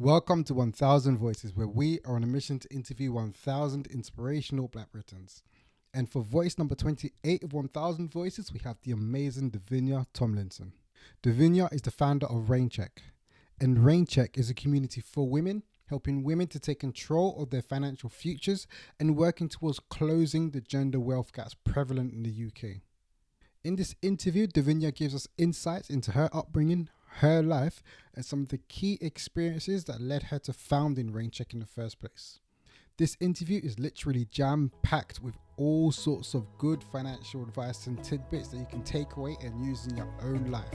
Welcome to 1000 Voices, where we are on a mission to interview 1000 inspirational Black Britons. And for voice number 28 of 1000 Voices, we have the amazing Davinia Tomlinson. Davinia is the founder of rainchq. And rainchq is a community for women, helping women to take control of their financial futures and working towards closing the gender wealth gaps prevalent in the UK. In this interview, Davinia gives us insights into her upbringing, her life, and some of the key experiences that led her to founding rainchq in the first place. This interview is literally jam-packed with all sorts of good financial advice and tidbits that you can take away and use in your own life.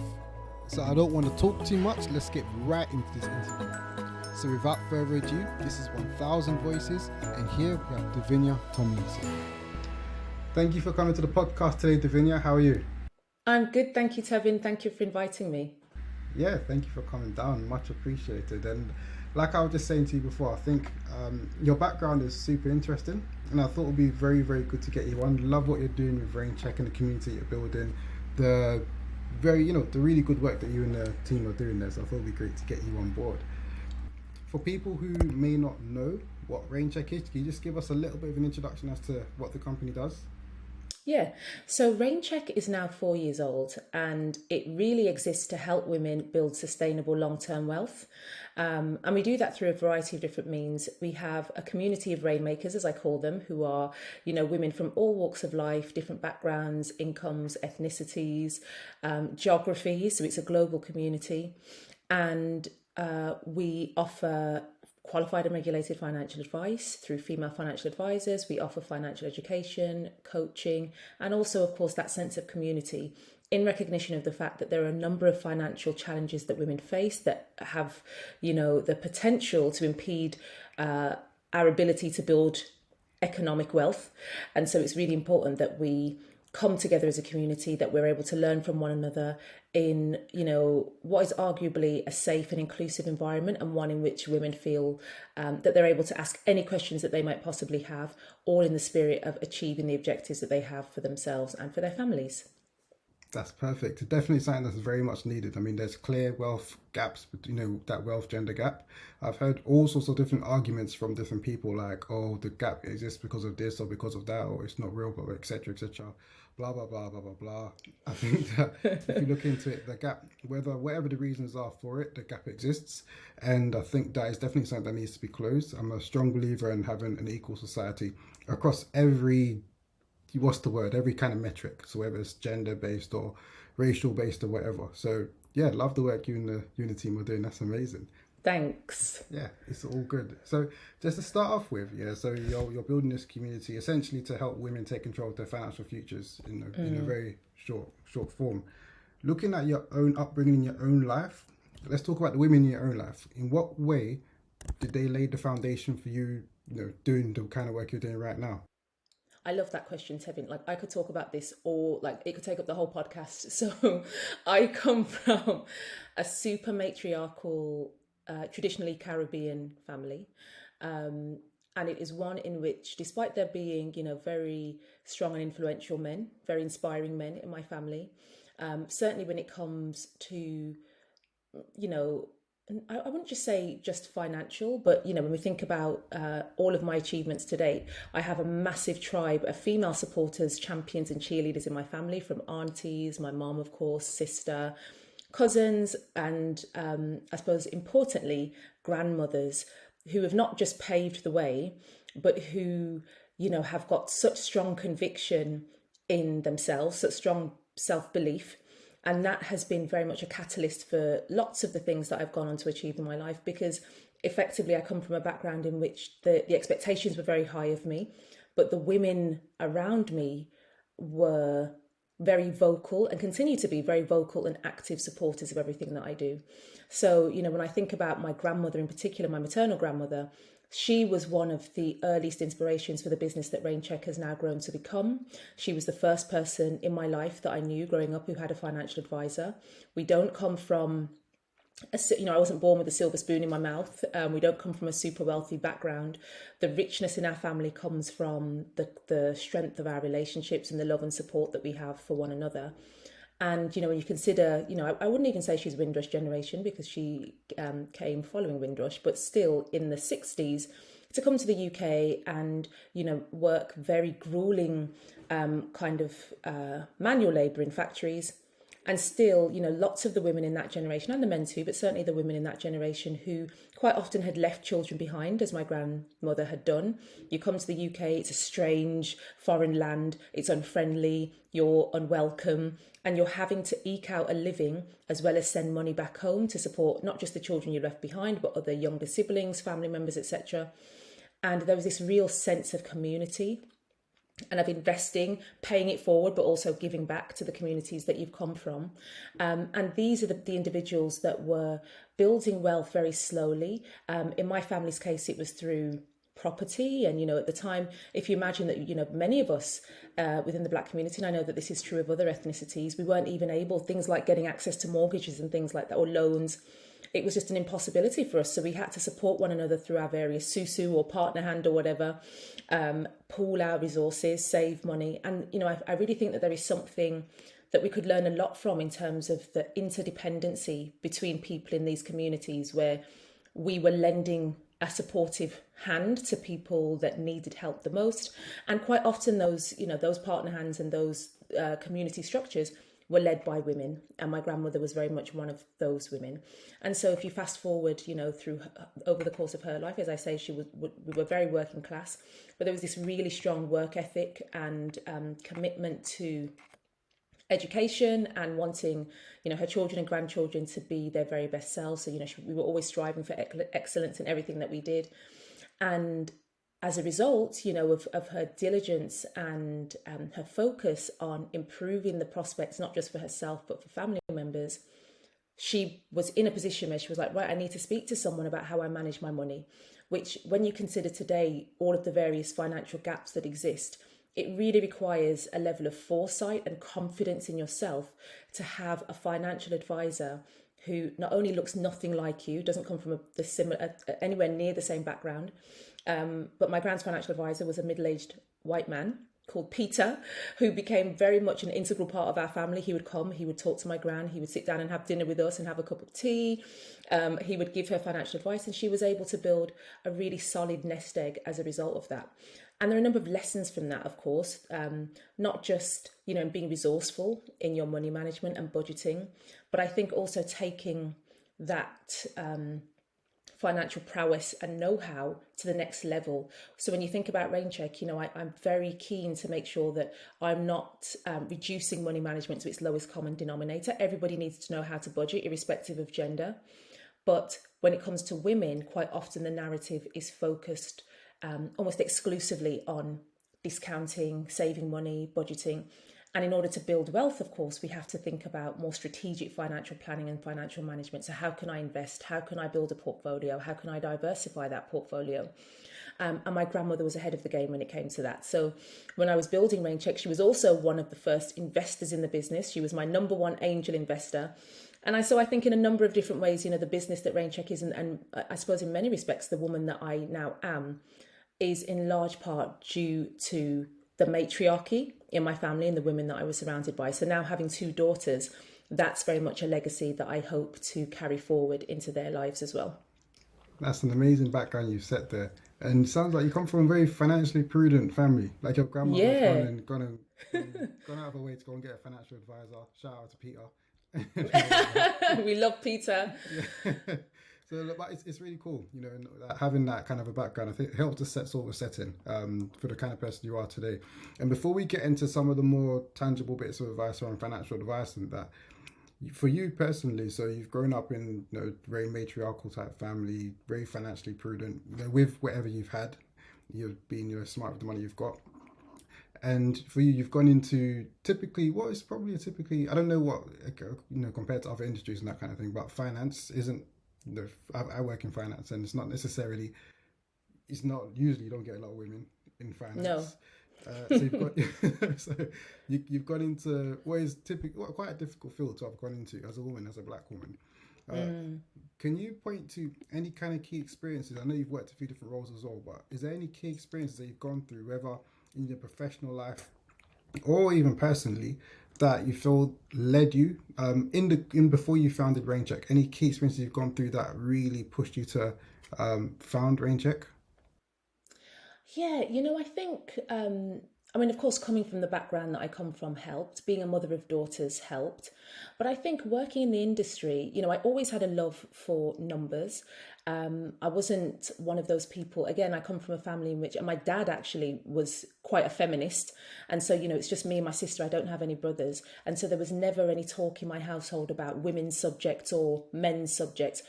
So I don't want to talk too much, let's get right into this interview. So without further ado, this is 1000 Voices, and here we have Davinia Tomlinson. Thank you for coming to the podcast today, Davinia. How are you? I'm good, thank you, Tevin. Thank you for inviting me. Yeah, thank you for coming down. Much appreciated. And like I was just saying to you before, I think your background is super interesting, and I thought it would be very, very good to get you on. Love what you're doing with rainchq and the community you're building. The the really good work that you and the team are doing there. So I thought it would be great to get you on board. For people who may not know what rainchq is, can you just give us a little bit of an introduction as to what the company does? Yeah, so rainchq is now 4 years old, and it really exists to help women build sustainable long-term wealth. And we do that through a variety of different means. We have a community of rainmakers, as I call them, who are, women from all walks of life, different backgrounds, incomes, ethnicities, geographies. So it's a global community. And we offer qualified and regulated financial advice through female financial advisors. We offer financial education, coaching, and also, of course, that sense of community in recognition of the fact that there are a number of financial challenges that women face that have, the potential to impede our ability to build economic wealth. And so it's really important that we come together as a community, that we're able to learn from one another in, what is arguably a safe and inclusive environment, and one in which women feel that they're able to ask any questions that they might possibly have, all in the spirit of achieving the objectives that they have for themselves and for their families. That's perfect. It's definitely something that's very much needed. I mean, there's clear wealth gaps, that wealth gender gap. I've heard all sorts of different arguments from different people, like, oh, the gap exists because of this or because of that, or it's not real, but etc. etc. Blah blah blah blah blah blah. I think that if you look into it, the gap, whatever the reasons are for it, the gap exists, and I think that is definitely something that needs to be closed. I'm a strong believer in having an equal society across every kind of metric, so whether it's gender based or racial based or whatever. So yeah, love the work you and the team are doing. That's amazing. Thanks. Yeah, it's all good. So just to start off with, so you're building this community essentially to help women take control of their financial futures in a very short form. Looking at your own upbringing in your own life, let's talk about the women in your own life. In what way did they lay the foundation for you, doing the kind of work you're doing right now? I love that question, Tevin. Like, I could talk about this, or like it could take up the whole podcast. So I come from a super matriarchal, traditionally Caribbean family. And it is one in which, despite there being, very strong and influential men, very inspiring men in my family, certainly when it comes to, you know, I wouldn't just say just financial, but when we think about all of my achievements to date, I have a massive tribe of female supporters, champions, and cheerleaders in my family, from aunties, my mom, of course, sister, cousins, and I suppose importantly, grandmothers who have not just paved the way, but who have got such strong conviction in themselves, such strong self-belief, and that has been very much a catalyst for lots of the things that I've gone on to achieve in my life, because effectively I come from a background in which the expectations were very high of me, but the women around me were very vocal and continue to be very vocal and active supporters of everything that I do. So, when I think about my grandmother in particular, my maternal grandmother, she was one of the earliest inspirations for the business that rainchq has now grown to become. She was the first person in my life that I knew growing up who had a financial advisor. We don't come from I wasn't born with a silver spoon in my mouth. We don't come from a super wealthy background. The richness in our family comes from the strength of our relationships and the love and support that we have for one another. And, when you consider, I wouldn't even say she's Windrush generation, because she came following Windrush, but still in the 60s, to come to the UK and, work very grueling kind of manual labour in factories. And still, lots of the women in that generation, and the men too, but certainly the women in that generation, who quite often had left children behind, as my grandmother had done. You come to the UK, it's a strange foreign land, it's unfriendly, you're unwelcome, and you're having to eke out a living as well as send money back home to support not just the children you left behind, but other younger siblings, family members, etc. And there was this real sense of community and of investing, paying it forward, but also giving back to the communities that you've come from. And these are the individuals that were building wealth very slowly. In my family's case, it was through property. And, at the time, if you imagine that, many of us within the Black community, and I know that this is true of other ethnicities, we weren't even able, things like getting access to mortgages and things like that, or loans. It was just an impossibility for us. So we had to support one another through our various susu or partner hand or whatever, pool our resources, save money. And, I really think that there is something that we could learn a lot from in terms of the interdependency between people in these communities, where we were lending a supportive hand to people that needed help the most. And quite often those partner hands and those community structures were led by women, and my grandmother was very much one of those women. And so if you fast forward, through over the course of her life, as I say, we were very working class, but there was this really strong work ethic and commitment to education, and wanting, her children and grandchildren to be their very best selves. So, we were always striving for excellence in everything that we did. And as a result, of her diligence and her focus on improving the prospects, not just for herself, but for family members, she was in a position where she was like, right, I need to speak to someone about how I manage my money, which, when you consider today all of the various financial gaps that exist, it really requires a level of foresight and confidence in yourself to have a financial advisor who not only looks nothing like you, doesn't come from anywhere near the same background, but my grand's financial advisor was a middle-aged white man called Peter, who became very much an integral part of our family. He would come, he would talk to my gran, he would sit down and have dinner with us and have a cup of tea. He would give her financial advice, and she was able to build a really solid nest egg as a result of that. And there are a number of lessons from that, of course, not just, being resourceful in your money management and budgeting, but I think also taking that financial prowess and know-how to the next level. So when you think about rainchq, I'm very keen to make sure that I'm not reducing money management to its lowest common denominator. Everybody needs to know how to budget, irrespective of gender. But when it comes to women, quite often the narrative is focused almost exclusively on discounting, saving money, budgeting. And in order to build wealth, of course, we have to think about more strategic financial planning and financial management. So how can I invest? How can I build a portfolio? How can I diversify that portfolio? And my grandmother was ahead of the game when it came to that. So when I was building rainchq, she was also one of the first investors in the business. She was my number one angel investor. And I think in a number of different ways, the business that rainchq is, and I suppose in many respects, the woman that I now am, is in large part due to the matriarchy in my family and the women that I was surrounded by. So now, having two daughters, that's very much a legacy that I hope to carry forward into their lives as well. That's an amazing background you've set there. And it sounds like you come from a very financially prudent family. Like your grandmother's gone out of her way to go and get a financial advisor. Shout out to Peter. We love Peter. Yeah. So, but it's really cool, having that kind of a background. I think it helps to set sort of a setting for the kind of person you are today. And before we get into some of the more tangible bits of advice around financial advice and that, for you personally, so you've grown up in very matriarchal type family, very financially prudent, with whatever you've had, you've been smart with the money you've got. And for you, you've gone into typically what is probably I don't know what, compared to other industries and that kind of thing, but finance isn't. I work in finance, and it's not usually you don't get a lot of women in finance. No. So you've gone into what is quite a difficult field to have gone into as a woman, as a black woman. Can you point to any kind of key experiences? I know you've worked a few different roles as well, but is there any key experiences that you've gone through, whether in your professional life or even personally, that you feel led you in before you founded rainchq? Any key experiences you've gone through that really pushed you to found rainchq? Yeah, I think, I mean, of course, coming from the background that I come from helped. Being a mother of daughters helped. But I think working in the industry, I always had a love for numbers. I wasn't one of those people. Again, I come from a family in which my dad actually was quite a feminist. And so, it's just me and my sister. I don't have any brothers. And so there was never any talk in my household about women's subjects or men's subjects,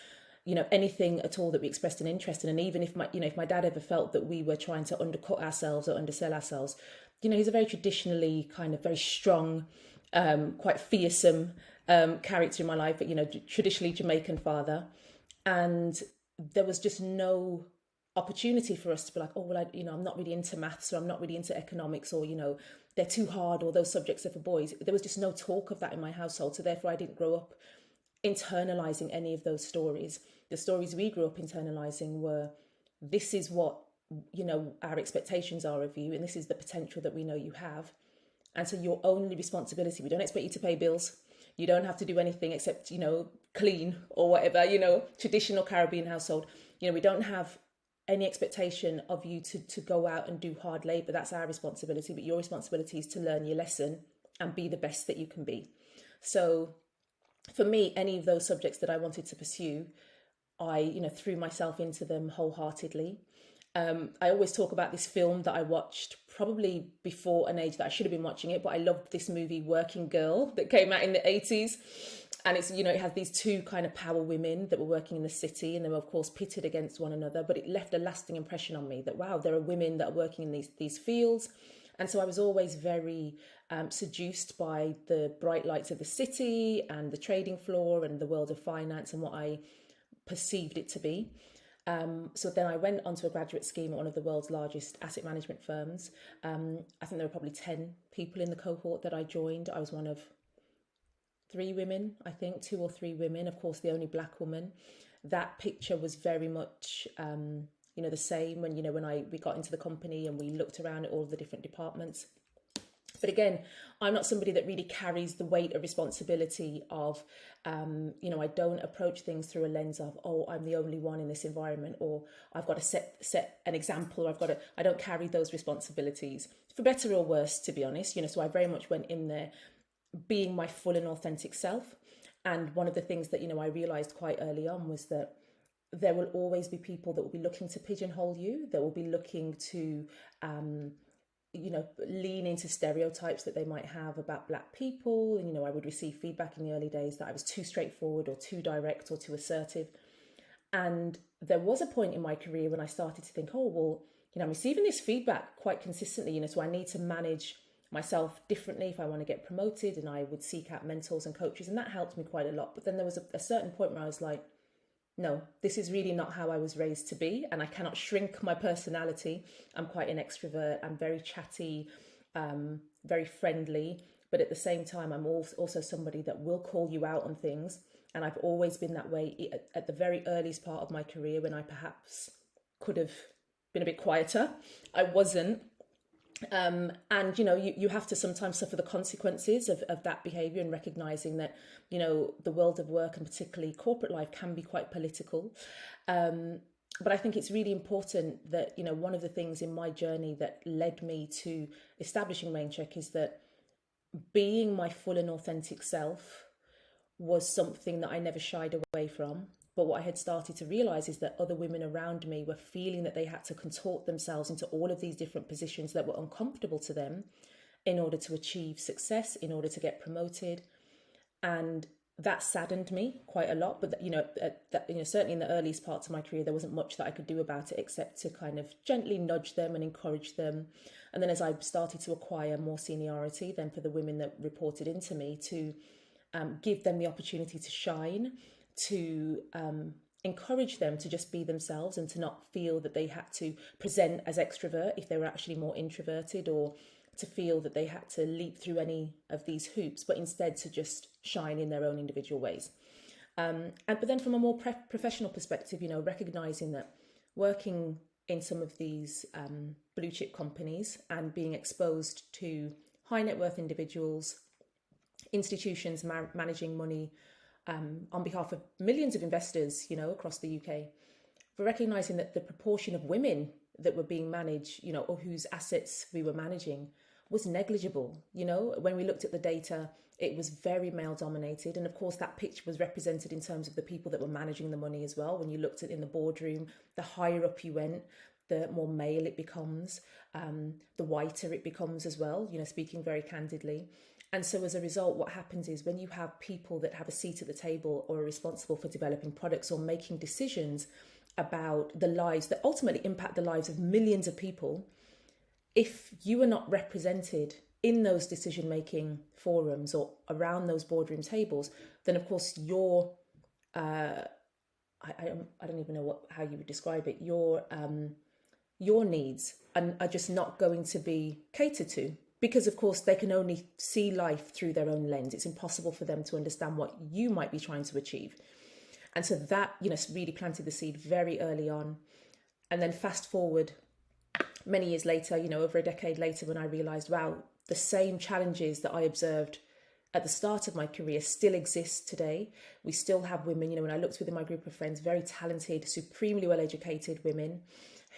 anything at all that we expressed an interest in. And even if my dad ever felt that we were trying to undercut ourselves or undersell ourselves, he's a very traditionally kind of very strong, quite fearsome character in my life, but traditionally Jamaican father. And there was just no opportunity for us to be like, oh well, I'm not really into maths, or I'm not really into economics, or they're too hard, or those subjects are for boys. There was just no talk of that in my household, so therefore I didn't grow up internalizing any of those stories. The stories we grew up internalizing were, this is what our expectations are of you, and this is the potential that we know you have. And so your only responsibility, we don't expect you to pay bills, you don't have to do anything except clean or whatever, traditional Caribbean household. We don't have any expectation of you to go out and do hard labor. That's our responsibility, but your responsibility is to learn your lesson and be the best that you can be. So for me, any of those subjects that I wanted to pursue, I threw myself into them wholeheartedly. I always talk about this film that I watched probably before an age that I should have been watching it, but I loved this movie Working Girl that came out in the 80s. And it's, it has these two kind of power women that were working in the city, and they were of course pitted against one another, but it left a lasting impression on me that, wow, there are women that are working in these fields. And so I was always very seduced by the bright lights of the city and the trading floor and the world of finance and what I perceived it to be. So then I went onto a graduate scheme at one of the world's largest asset management firms. I think there were probably 10 people in the cohort that I joined. I was one of 3 women, I think, 2 or 3 women, of course, the only black woman. That picture was very much, the same when, we got into the company and we looked around at all the different departments. But again, I'm not somebody that really carries the weight of responsibility of, I don't approach things through a lens of, oh, I'm the only one in this environment, or I've got to set an example, or I don't carry those responsibilities, for better or worse, to be honest. So I very much went in there being my full and authentic self. And one of the things that, I realized quite early on was that there will always be people that will be looking to pigeonhole you, that will be looking to, lean into stereotypes that they might have about black people. And, I would receive feedback in the early days that I was too straightforward or too direct or too assertive. And there was a point in my career when I started to think, oh, well, I'm receiving this feedback quite consistently, so I need to manage myself differently if I want to get promoted. And I would seek out mentors and coaches, and that helped me quite a lot. But then there was a certain point where I was like, no, this is really not how I was raised to be, and I cannot shrink my personality. I'm quite an extrovert. I'm very chatty, very friendly, but at the same time, I'm also somebody that will call you out on things. And I've always been that way at the very earliest part of my career, when I perhaps could have been a bit quieter. I wasn't. And you have to sometimes suffer the consequences of that behavior, and recognizing that the world of work, and particularly corporate life, can be quite political. But I think it's really important that one of the things in my journey that led me to establishing rainchq is that being my full and authentic self was something that I never shied away from. But what I had started to realize is that other women around me were feeling that they had to contort themselves into all of these different positions that were uncomfortable to them in order to achieve success, in order to get promoted. And that saddened me quite a lot. But certainly in the earliest parts of my career, there wasn't much that I could do about it except to kind of gently nudge them and encourage them. And then as I started to acquire more seniority, then for the women that reported into me, to give them the opportunity to shine, to encourage them to just be themselves, and to not feel that they had to present as extrovert if they were actually more introverted, or to feel that they had to leap through any of these hoops, but instead to just shine in their own individual ways. But then from a more professional perspective, recognizing that working in some of these blue chip companies and being exposed to high net worth individuals, institutions managing money on behalf of millions of investors, across the UK, for recognizing that the proportion of women that were being managed, or whose assets we were managing was negligible. When we looked at the data, it was very male dominated. And of course, that picture was represented in terms of the people that were managing the money as well. When you looked at in the boardroom, the higher up you went, the more male it becomes, the whiter it becomes as well, speaking very candidly. And so as a result, what happens is when you have people that have a seat at the table or are responsible for developing products or making decisions about the lives that ultimately impact the lives of millions of people, if you are not represented in those decision-making forums or around those boardroom tables, then of course your I don't even know how you would describe it. Your needs are just not going to be catered to, because of course they can only see life through their own lens. It's impossible for them to understand what you might be trying to achieve. And so that, really planted the seed very early on. And then fast forward many years later, over a decade later, when I realized, wow, the same challenges that I observed at the start of my career still exist today. We still have women, when I looked within my group of friends, very talented, supremely well-educated women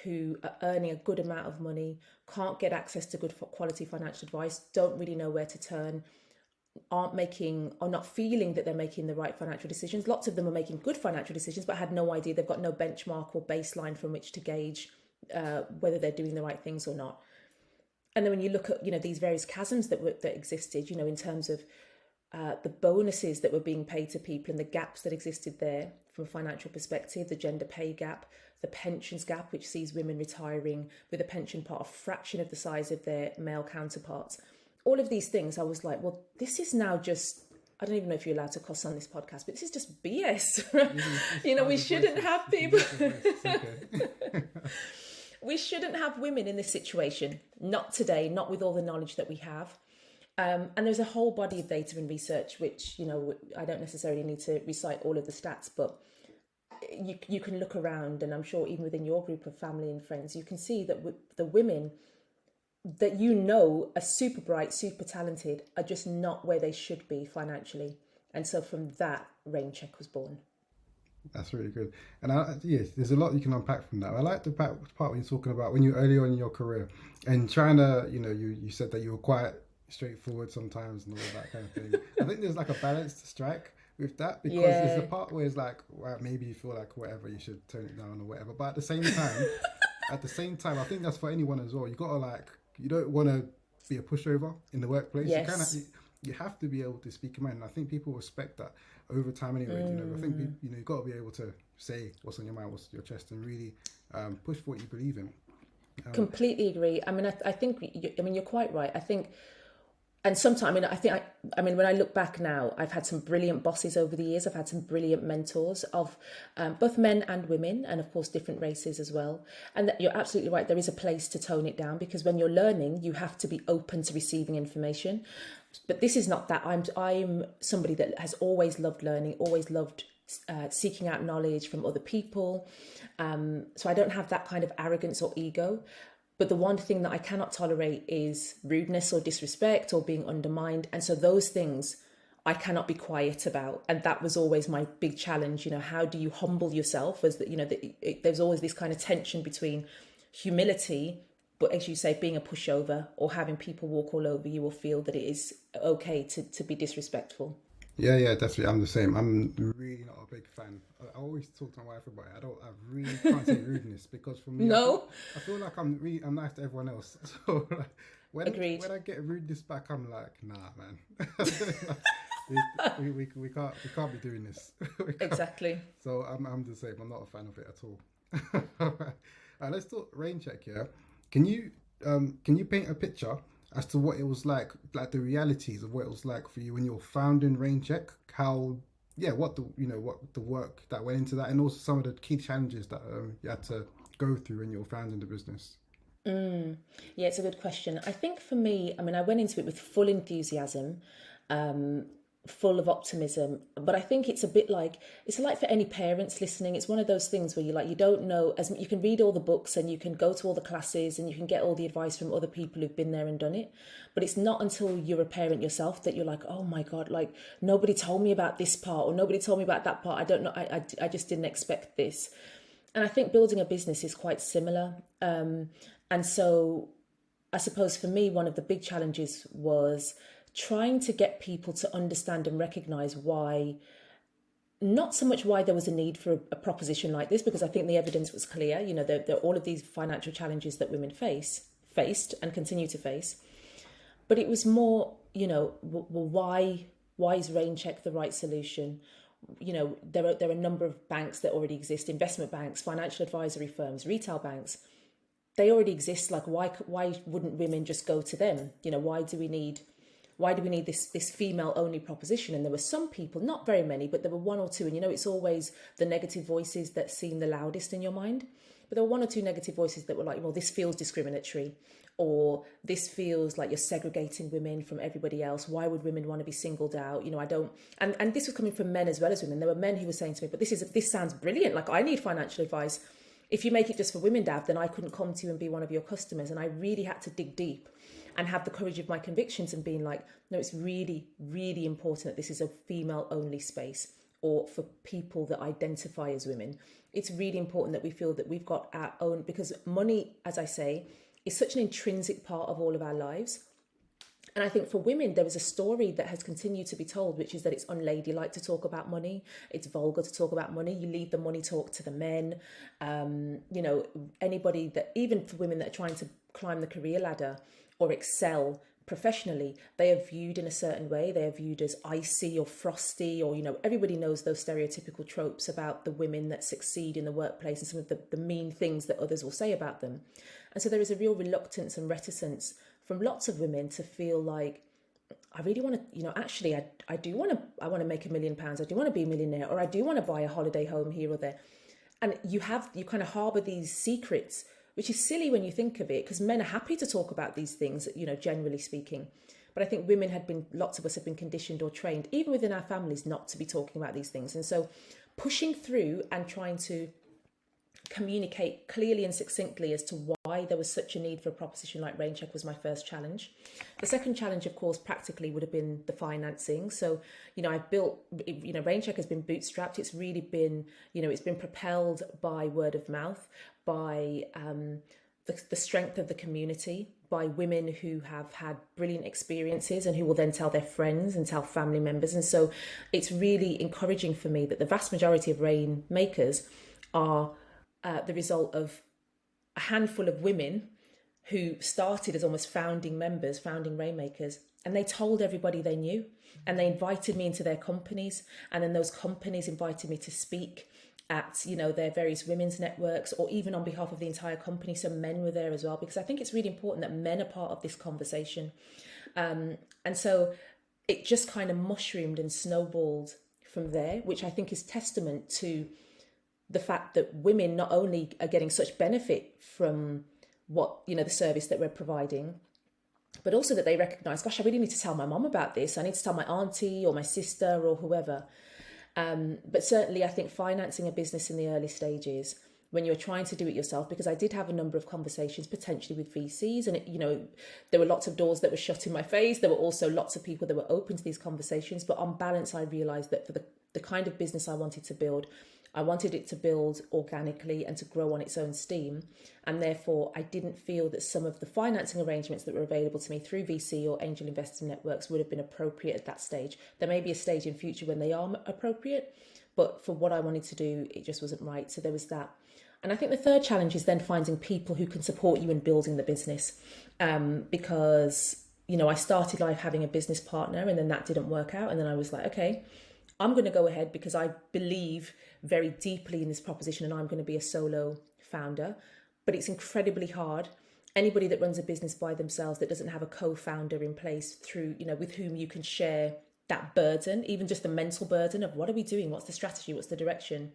who are earning a good amount of money, can't get access to good quality financial advice, don't really know where to turn, aren't making or not feeling that they're making the right financial decisions. Lots of them are making good financial decisions, but had no idea. They've got no benchmark or baseline from which to gauge whether they're doing the right things or not. And then when you look at, these various chasms that existed, in terms of the bonuses that were being paid to people and the gaps that existed there from a financial perspective, the gender pay gap, the pensions gap, which sees women retiring with a pension pot a fraction of the size of their male counterparts. All of these things, I was like, well, this is now just, I don't even know if you're allowed to cuss on this podcast, but this is just BS. We shouldn't have people. We shouldn't have women in this situation. Not today, not with all the knowledge that we have. And there's a whole body of data and research, which, I don't necessarily need to recite all of the stats, but you can look around, and I'm sure even within your group of family and friends, you can see that the women that are super bright, super talented, are just not where they should be financially. And so from that, rainchq was born. That's really good. And yes, there's a lot you can unpack from that. I like the part when you're talking about when you're early on in your career and trying to, you said that you were quite straightforward sometimes and all that kind of thing. I think there's like a balance to strike with that, because there's the part where it's like, well, maybe you feel like whatever, you should tone it down or whatever. But at the same time, I think that's for anyone as well. You gotta you don't want to be a pushover in the workplace. Yes. You have to be able to speak your mind. And I think people respect that over time anyway. I think you've got to be able to say what's on your mind, what's on your chest, and really push for what you believe in. Completely agree. I think you're quite right. I think, and sometimes, when I look back now, I've had some brilliant bosses over the years. I've had some brilliant mentors of both men and women, and of course different races as well. And that you're absolutely right. There is a place to tone it down, because when you're learning, you have to be open to receiving information. But this is not that. I'm somebody that has always loved learning, always loved seeking out knowledge from other people. So I don't have that kind of arrogance or ego. But the one thing that I cannot tolerate is rudeness or disrespect or being undermined. And so those things I cannot be quiet about. And that was always my big challenge. How do you humble yourself? There's always this kind of tension between humility, but as you say, being a pushover or having people walk all over you or feel that it is okay to be disrespectful. Yeah, definitely. I'm the same. I'm really not a big fan. I always talk to my wife about it. I really can't say rudeness, because for me, no, I feel like I'm nice to everyone else. So when I get rudeness back, I'm like, nah, man. we can't be doing this. Exactly. So I'm the same. I'm not a fan of it at all. All right, let's talk rainchq. Yeah, can you paint a picture as to what it was like the realities of what it was like for you when you were founding rainchq? What the work that went into that, and also some of the key challenges that you had to go through when you were founding the business. Yeah, it's a good question. I think for me, I went into it with full enthusiasm. full of optimism. But I think it's like for any parents listening, it's one of those things where you don't know, as you can read all the books and you can go to all the classes and you can get all the advice from other people who've been there and done it, but it's not until you're a parent yourself that you're like, oh my god, like nobody told me about this part or nobody told me about that part. I don't know, I just didn't expect this. And I think building a business is quite similar. And so I suppose for me, one of the big challenges was trying to get people to understand and recognize why, not so much why there was a need for a proposition like this, because I think the evidence was clear. There are all of these financial challenges that women faced and continue to face. But it was more, well, why is rainchq the right solution? There are a number of banks that already exist, investment banks, financial advisory firms, retail banks. They already exist. Like, why wouldn't women just go to them? Why do we need this female only proposition? And there were some people, not very many, but there were one or two. And it's always the negative voices that seem the loudest in your mind. But there were one or two negative voices that were like, well, this feels discriminatory, or this feels like you're segregating women from everybody else. Why would women want to be singled out? I don't. And this was coming from men as well as women. There were men who were saying to me, but this sounds brilliant. Like, I need financial advice. If you make it just for women, Dav, then I couldn't come to you and be one of your customers. And I really had to dig deep and have the courage of my convictions and being like, no, it's really, really important that this is a female only space, or for people that identify as women. It's really important that we feel that we've got our own, because money, as I say, is such an intrinsic part of all of our lives. And I think for women, there is a story that has continued to be told, which is that it's unladylike to talk about money. It's vulgar to talk about money. You leave the money talk to the men. Anybody that, even for women that are trying to climb the career ladder or excel professionally, they are viewed in a certain way. They are viewed as icy or frosty, or, everybody knows those stereotypical tropes about the women that succeed in the workplace and some of the mean things that others will say about them. And so there is a real reluctance and reticence from lots of women to feel like, I really want to, actually, I want to make £1 million. I do want to be a millionaire, or I do want to buy a holiday home here or there. And you kind of harbor these secrets, which is silly when you think of it, because men are happy to talk about these things, generally speaking. But I think lots of us have been conditioned or trained, even within our families, not to be talking about these things. And so pushing through and trying to communicate clearly and succinctly as to why there was such a need for a proposition like rainchq was my first challenge. The second challenge, of course, practically would have been the financing. So, I've built, rainchq has been bootstrapped. It's really been, it's been propelled by word of mouth, by the strength of the community, by women who have had brilliant experiences and who will then tell their friends and tell family members. And so it's really encouraging for me that the vast majority of rainmakers are the result of a handful of women who started as almost founding members, founding rainmakers, and they told everybody they knew, and they invited me into their companies, and then those companies invited me to speak at their various women's networks, or even on behalf of the entire company. So men were there as well, because I think it's really important that men are part of this conversation. And so it just kind of mushroomed and snowballed from there, which I think is testament to the fact that women not only are getting such benefit from what, the service that we're providing, but also that they recognize, gosh, I really need to tell my mom about this. I need to tell my auntie or my sister or whoever. But certainly I think financing a business in the early stages, when you're trying to do it yourself, because I did have a number of conversations potentially with VCs, and there were lots of doors that were shut in my face. There were also lots of people that were open to these conversations. But on balance, I realized that for the kind of business I wanted to build, I wanted it to build organically and to grow on its own steam. And therefore, I didn't feel that some of the financing arrangements that were available to me through VC or angel investing networks would have been appropriate at that stage. There may be a stage in future when they are appropriate, but for what I wanted to do, it just wasn't right. So there was that. And I think the third challenge is then finding people who can support you in building the business. Because, I started life having a business partner, and then that didn't work out. And then I was like, okay, I'm going to go ahead because I believe very deeply in this proposition, and I'm going to be a solo founder. But it's incredibly hard. Anybody that runs a business by themselves that doesn't have a co-founder in place through, with whom you can share that burden, even just the mental burden of what are we doing? What's the strategy? What's the direction?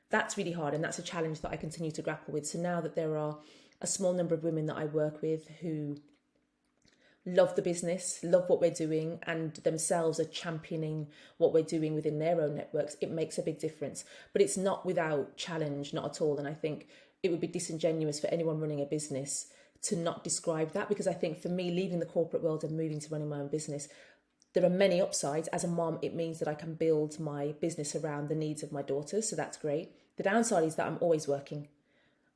That's really hard. And that's a challenge that I continue to grapple with. So now that there are a small number of women that I work with who love the business, love what we're doing, and themselves are championing what we're doing within their own networks, it makes a big difference. But it's not without challenge, not at all. And I think it would be disingenuous for anyone running a business to not describe that, because I think for me, leaving the corporate world and moving to running my own business, there are many upsides. As a mom, it means that I can build my business around the needs of my daughters, so that's great. The downside is that I'm always working.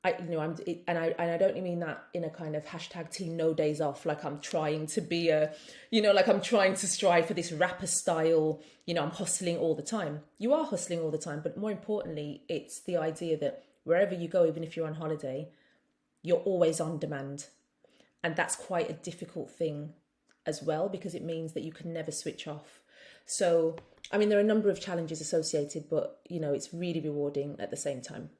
I don't mean that in a kind of hashtag team no days off, like I'm trying to be like I'm trying to strive for this rapper style, I'm hustling all the time. You are hustling all the time, but more importantly, it's the idea that wherever you go, even if you're on holiday, you're always on demand. And that's quite a difficult thing as well, because it means that you can never switch off. So, I mean, there are a number of challenges associated, but, it's really rewarding at the same time.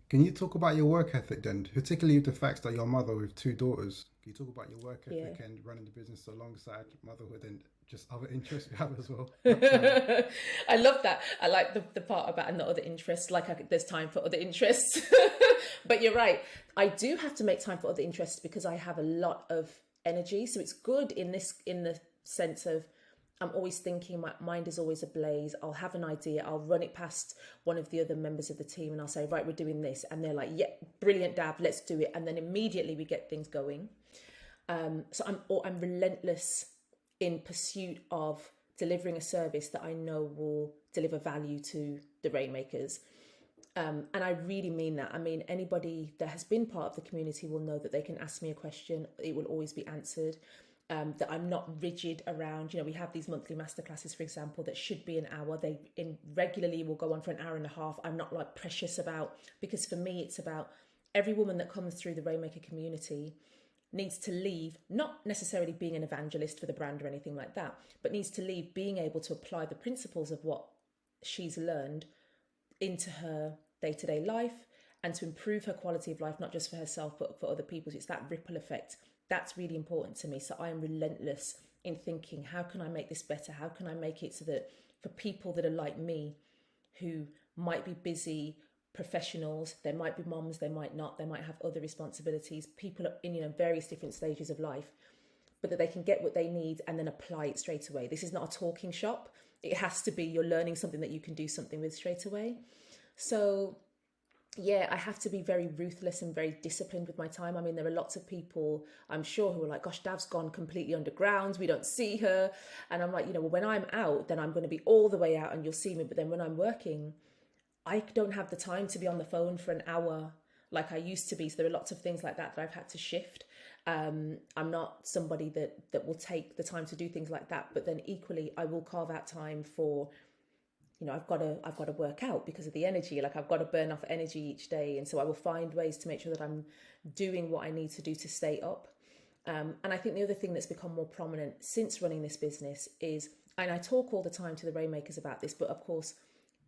Can you talk about your work ethic then, particularly with the fact that you're a mother with two daughters? Can you talk about your work ethic and running the business alongside motherhood and just other interests you have as well? I love that. I like the part about and the other interests, like there's time for other interests. But you're right. I do have to make time for other interests because I have a lot of energy. So it's good in the sense of I'm always thinking, my mind is always ablaze. I'll have an idea, I'll run it past one of the other members of the team and I'll say, right, we're doing this. And they're like, yeah, brilliant, Dav, let's do it. And then immediately we get things going. So I'm relentless in pursuit of delivering a service that I know will deliver value to the rainmakers. And I really mean that. I mean, anybody that has been part of the community will know that they can ask me a question. It will always be answered. That I'm not rigid around, we have these monthly masterclasses, for example, that should be an hour. They regularly will go on for an hour and a half. I'm not like precious about, because for me, it's about every woman that comes through the Rainmaker community needs to leave, not necessarily being an evangelist for the brand or anything like that, but needs to leave being able to apply the principles of what she's learned into her day-to-day life and to improve her quality of life, not just for herself, but for other people. So it's that ripple effect. That's really important to me. So I am relentless in thinking, how can I make this better? How can I make it so that for people that are like me, who might be busy professionals, they might be moms, they might not, they might have other responsibilities, people are in various different stages of life, but that they can get what they need and then apply it straight away. This is not a talking shop. It has to be you're learning something that you can do something with straight away. So yeah, I have to be very ruthless and very disciplined with my time. I mean, there are lots of people, I'm sure, who are like, gosh, Dav's gone completely underground. We don't see her. And I'm like, well, when I'm out, then I'm going to be all the way out and you'll see me. But then when I'm working, I don't have the time to be on the phone for an hour like I used to be. So there are lots of things like that I've had to shift. I'm not somebody that will take the time to do things like that. But then equally, I will carve out time for, I've got to work out because of the energy. Like I've got to burn off energy each day. And so I will find ways to make sure that I'm doing what I need to do to stay up. And I think the other thing that's become more prominent since running this business is, and I talk all the time to the Rainmakers about this, but of course,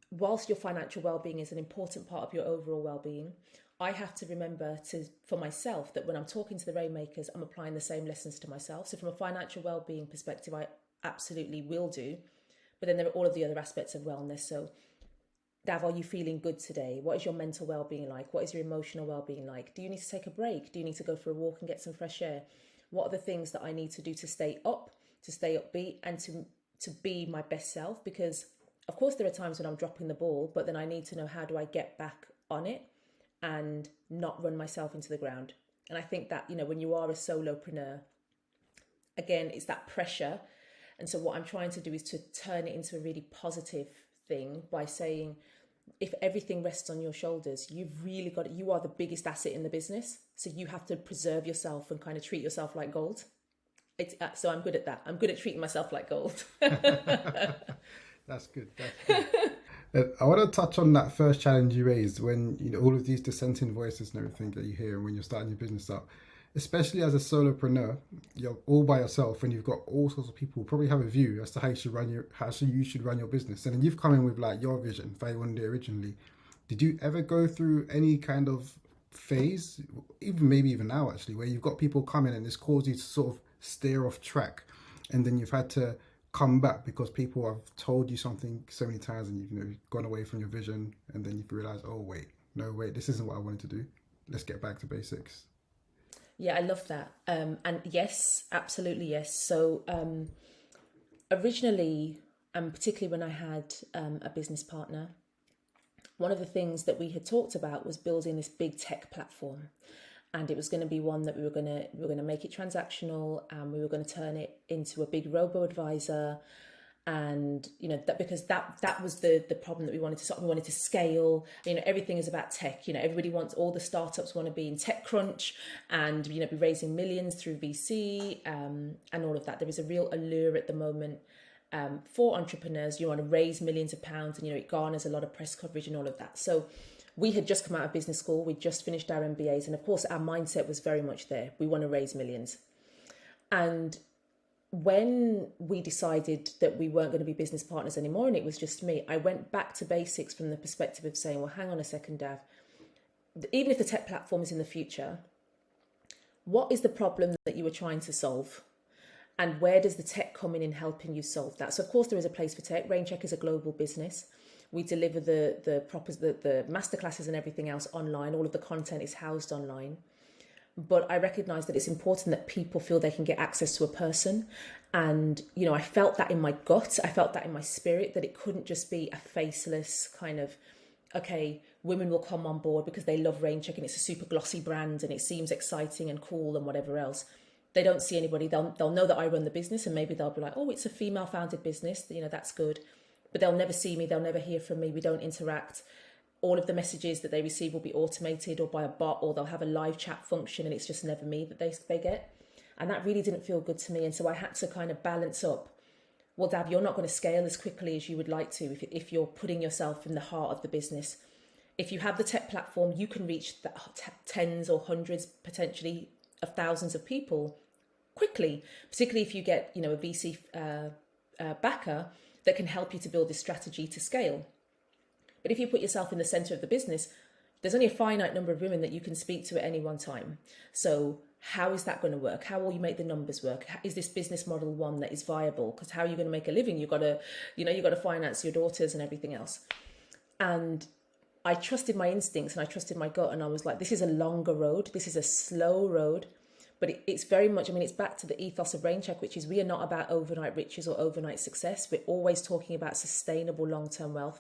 whilst your financial well-being is an important part of your overall well-being, I have to remember for myself that when I'm talking to the Rainmakers, I'm applying the same lessons to myself. So from a financial well-being perspective, I absolutely will do. But then there are all of the other aspects of wellness. So, Dav, are you feeling good today? What is your mental well-being like? What is your emotional well-being like? Do you need to take a break? Do you need to go for a walk and get some fresh air? What are the things that I need to do to stay up, to stay upbeat, and to be my best self? Because, of course, there are times when I'm dropping the ball, but then I need to know, how do I get back on it and not run myself into the ground? And I think that, when you are a solopreneur, again, it's that pressure. And so what I'm trying to do is to turn it into a really positive thing by saying, if everything rests on your shoulders, you've really got it. You are the biggest asset in the business. So you have to preserve yourself and kind of treat yourself like gold. So I'm good at that. I'm good at treating myself like gold. That's good. I want to touch on that first challenge you raised when, all of these dissenting voices and everything that you hear when you're starting your business up. Especially as a solopreneur, you're all by yourself and you've got all sorts of people who probably have a view as to how you should run your business. And then you've come in with like your vision for one day originally. Did you ever go through any kind of phase, maybe even now actually, where you've got people coming and it's caused you to sort of steer off track, and then you've had to come back because people have told you something so many times and you've gone away from your vision, and then you've realized, oh wait, this isn't what I wanted to do. Let's get back to basics. Yeah, I love that. And yes, absolutely yes. So originally, particularly when I had a business partner, one of the things that we had talked about was building this big tech platform, and it was going to be one that we were going to make it transactional, and we were going to turn it into a big robo advisor. And that, because that was the problem that we wanted to solve. We wanted to scale. Everything is about tech. Everybody wants, all the startups want to be in TechCrunch, and be raising millions through VC, and all of that. There is a real allure at the moment for entrepreneurs. You want to raise millions of pounds, and it garners a lot of press coverage and all of that. So we had just come out of business school. We just finished our MBAs, and of course our mindset was very much there. We want to raise millions. And when we decided that we weren't going to be business partners anymore and it was just me, I went back to basics from the perspective of saying, well, hang on a second, Dav. Even if the tech platform is in the future, what is the problem that you were trying to solve? And where does the tech come in helping you solve that? So of course there is a place for tech. rainchq is a global business. We deliver the masterclasses and everything else online. All of the content is housed online. But I recognize that it's important that people feel they can get access to a person. And, I felt that in my gut. I felt that in my spirit, that it couldn't just be a faceless kind of, okay, women will come on board because they love rainchq and it's a super glossy brand and it seems exciting and cool and whatever else. They don't see anybody. They'll know that I run the business, and maybe they'll be like, oh, it's a female founded business. That's good. But they'll never see me. They'll never hear from me. We don't interact. All of the messages that they receive will be automated or by a bot, or they'll have a live chat function, and it's just never me that they get. And that really didn't feel good to me. And so I had to kind of balance up. Well, Dav, you're not going to scale as quickly as you would like to if you're putting yourself in the heart of the business. If you have the tech platform, you can reach the tens or hundreds, potentially of thousands of people quickly, particularly if you get, a VC backer that can help you to build this strategy to scale. But if you put yourself in the center of the business, there's only a finite number of women that you can speak to at any one time. So how is that going to work? How will you make the numbers work? Is this business model one that is viable? Because how are you going to make a living? You've got to finance your daughters and everything else. And I trusted my instincts and I trusted my gut. And I was like, this is a longer road. This is a slow road. But it's very much, it's back to the ethos of rainchq, which is we are not about overnight riches or overnight success. We're always talking about sustainable long-term wealth.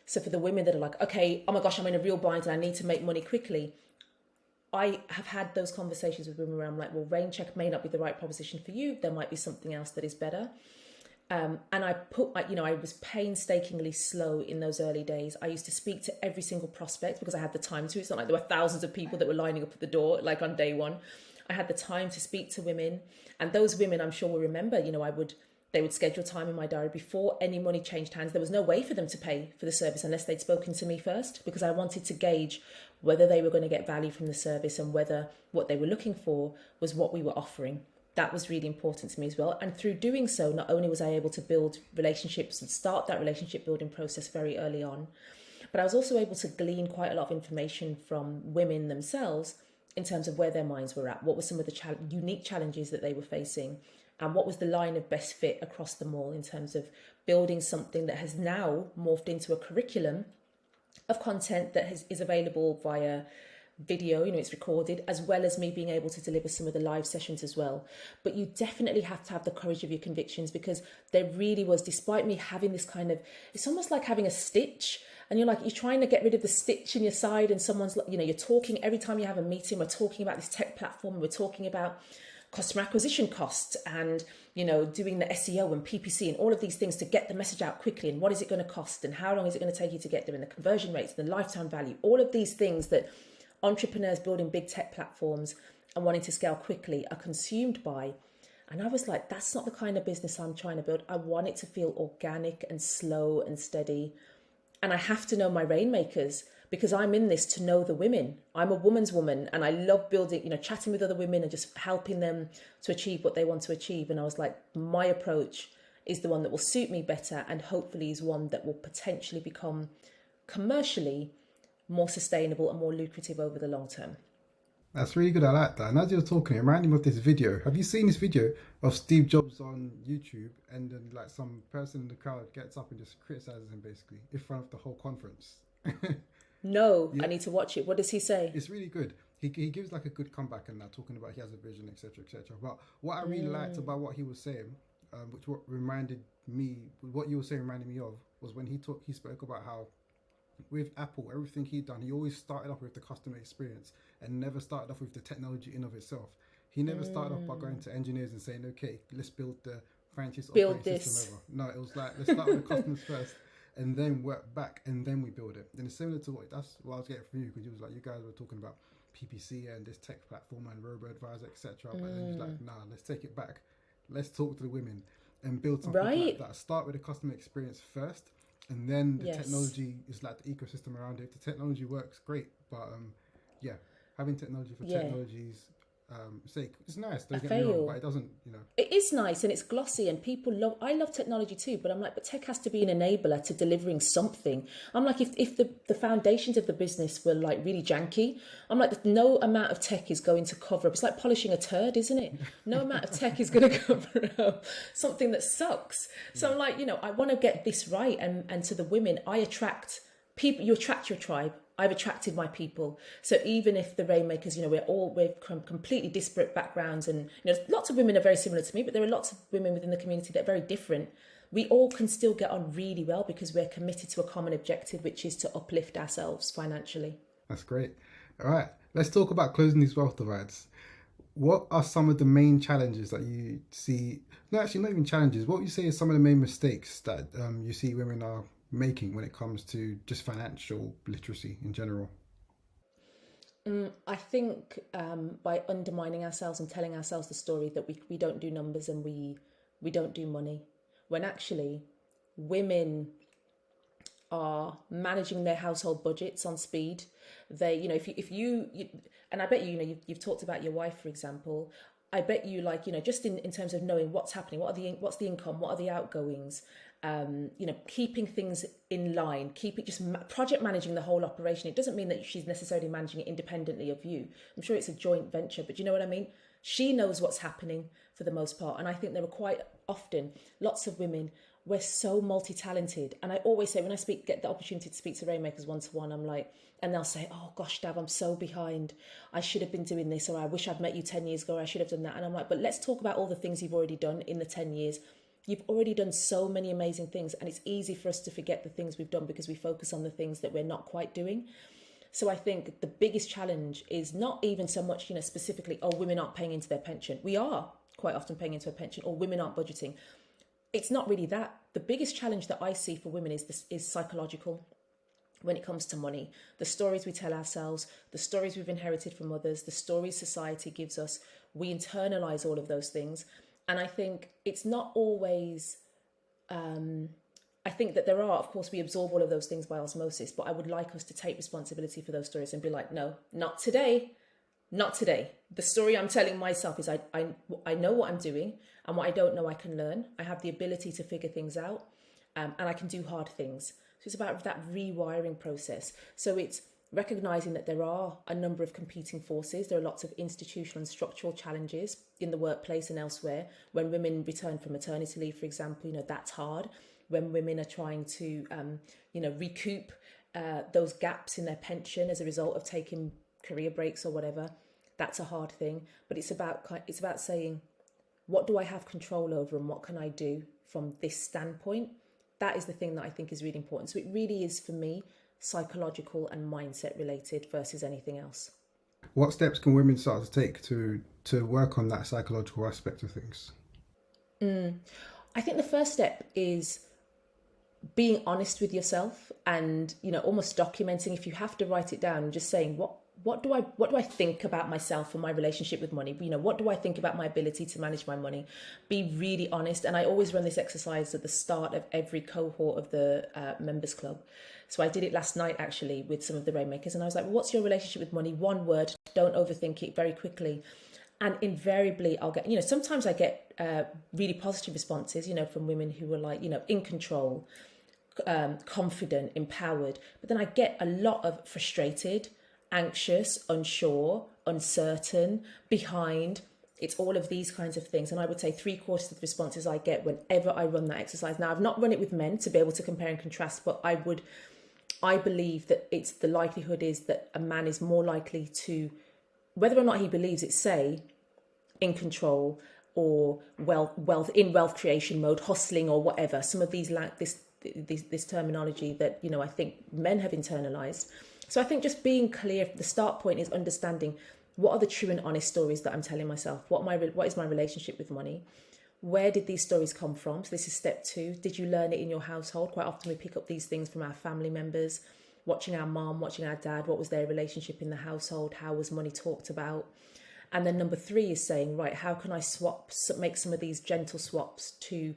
So for the women that are like, okay, oh my gosh, I'm in a real bind and I need to make money quickly. I have had those conversations with women where I'm like, well, rainchq may not be the right proposition for you. There might be something else that is better. And I was painstakingly slow in those early days. I used to speak to every single prospect because I had the time to. It's not like there were thousands of people that were lining up at the door, like on day one. I had the time to speak to women. And those women, I'm sure will remember, they would schedule time in my diary before any money changed hands. There was no way for them to pay for the service unless they'd spoken to me first, because I wanted to gauge whether they were going to get value from the service and whether what they were looking for was what we were offering. That was really important to me as well. And through doing so, not only was I able to build relationships and start that relationship building process very early on, but I was also able to glean quite a lot of information from women themselves in terms of where their minds were at, what were some of the unique challenges that they were facing, and what was the line of best fit across them all in terms of building something that has now morphed into a curriculum of content that is available via video, it's recorded, as well as me being able to deliver some of the live sessions as well. But you definitely have to have the courage of your convictions, because there really was, despite me having this kind of, it's almost like having a stitch, and you're trying to get rid of the stitch in your side, and someone's like, you're talking, every time you have a meeting, we're talking about this tech platform, we're talking about customer acquisition costs and, doing the SEO and PPC and all of these things to get the message out quickly, and what is it going to cost and how long is it going to take you to get there, and the conversion rates and the lifetime value, all of these things that entrepreneurs building big tech platforms and wanting to scale quickly are consumed by. And I was like, that's not the kind of business I'm trying to build. I want it to feel organic and slow and steady. And I have to know my rainmakers, because I'm in this to know the women. I'm a woman's woman, and I love building, chatting with other women and just helping them to achieve what they want to achieve. And I was like, my approach is the one that will suit me better, and hopefully is one that will potentially become commercially more sustainable and more lucrative over the long term. That's really good. I like that. And as you're talking, it reminded me of this video. Have you seen this video of Steve Jobs on YouTube, and then some person in the crowd gets up and just criticizes him basically in front of the whole conference? No, yeah. I need to watch it. What does he say? It's really good. he gives like a good comeback and that, talking about he has a vision, etc., etc. But what I really liked about what he was saying, which what reminded me, what you were saying reminded me of, was when he spoke about how with Apple, everything he'd done, he always started off with the customer experience and never started off with the technology in of itself. He never started off by going to engineers and saying, okay, let's build the franchise operating system ever. No, it was like, let's start with the customers first and then work back and then we build it. And it's similar to that's what I was getting from you, because you was like, you guys were talking about PPC and this tech platform and robo-advisor, etc. But then you're like, nah, let's take it back. Let's talk to the women and build something like that. Start with the customer experience first, and then the technology is like the ecosystem around it. If the technology works, great. But having technology for technology's sake, it's nice. Don't get me wrong, but it doesn't, It is nice and it's glossy and I love technology too, but I'm like, but tech has to be an enabler to delivering something. I'm like, if the foundations of the business were like really janky, I'm like, no amount of tech is going to cover up. It's like polishing a turd, isn't it? No amount of tech is going to cover up something that sucks. So I'm like, I want to get this right. And to the women, I attract people. You attract your tribe. I've attracted my people. So even if the rainmakers, we're completely disparate backgrounds, and lots of women are very similar to me, but there are lots of women within the community that are very different. We all can still get on really well because we're committed to a common objective, which is to uplift ourselves financially. That's great. All right, let's talk about closing these wealth divides. What are some of the main challenges that you see? No, actually, not even challenges. What would you say is some of the main mistakes that you see women are making when it comes to just financial literacy in general? I think by undermining ourselves and telling ourselves the story that we don't do numbers and we don't do money, when actually women are managing their household budgets on speed. They, if you and I bet you've talked about your wife, for example. I bet you, just in terms of knowing what's happening, what's the income, what are the outgoings, keeping things in line, project managing the whole operation. It doesn't mean that she's necessarily managing it independently of you. I'm sure it's a joint venture, but you know what I mean? She knows what's happening for the most part. And I think there are quite often lots of women, we're so multi-talented. And I always say, when I get the opportunity to speak to rainmakers one-to-one, I'm like, and they'll say, oh gosh, Dav, I'm so behind. I should have been doing this, or I wish I'd met you 10 years ago, or I should have done that. And I'm like, but let's talk about all the things you've already done in the 10 years. You've already done so many amazing things, and it's easy for us to forget the things we've done because we focus on the things that we're not quite doing. So I think the biggest challenge is not even so much, specifically, oh, women aren't paying into their pension. We are quite often paying into a pension, or women aren't budgeting. It's not really that. The biggest challenge that I see for women is psychological. When it comes to money, the stories we tell ourselves, the stories we've inherited from others, the stories society gives us, we internalize all of those things. And I think it's not always, I think that there are, of course, we absorb all of those things by osmosis, but I would like us to take responsibility for those stories and be like, no, not today, not today. The story I'm telling myself is I know what I'm doing, and what I don't know, I can learn. I have the ability to figure things out, and I can do hard things. So it's about that rewiring process. So it's recognizing that there are a number of competing forces. There are lots of institutional and structural challenges in the workplace and elsewhere. When women return from maternity leave, for example, that's hard. When women are trying to, recoup those gaps in their pension as a result of taking career breaks or whatever, that's a hard thing. But it's about saying, what do I have control over, and what can I do from this standpoint? That is the thing that I think is really important. So it really is, for me, psychological and mindset related versus anything else. What steps can women start to take to work on that psychological aspect of things? I think the first step is being honest with yourself and, almost documenting. If you have to write it down, and just saying, what do I think about myself and my relationship with money? What do I think about my ability to manage my money? Be really honest. And I always run this exercise at the start of every cohort of the members club. So I did it last night, actually, with some of the rainmakers. And I was like, what's your relationship with money? One word, don't overthink it, very quickly. And invariably I'll get, sometimes I get really positive responses, from women who are like, in control, confident, empowered. But then I get a lot of frustrated, anxious, unsure, uncertain, behind. It's all of these kinds of things. And I would say 3/4 of the responses I get whenever I run that exercise. Now, I've not run it with men to be able to compare and contrast, but I believe that the likelihood is that a man is more likely to whether or not he believes it's, say, in control or wealth creation mode, hustling or whatever. Some of these like this terminology that I think men have internalized. So I think just being clear. The start point is understanding what are the true and honest stories that I'm telling myself. What is my relationship with money? Where did these stories come from? So this is step 2. Did you learn it in your household? Quite often we pick up these things from our family members, watching our mom, watching our dad. What was their relationship in the household? How was money talked about? And then number 3 is saying, right, how can I make some of these gentle swaps to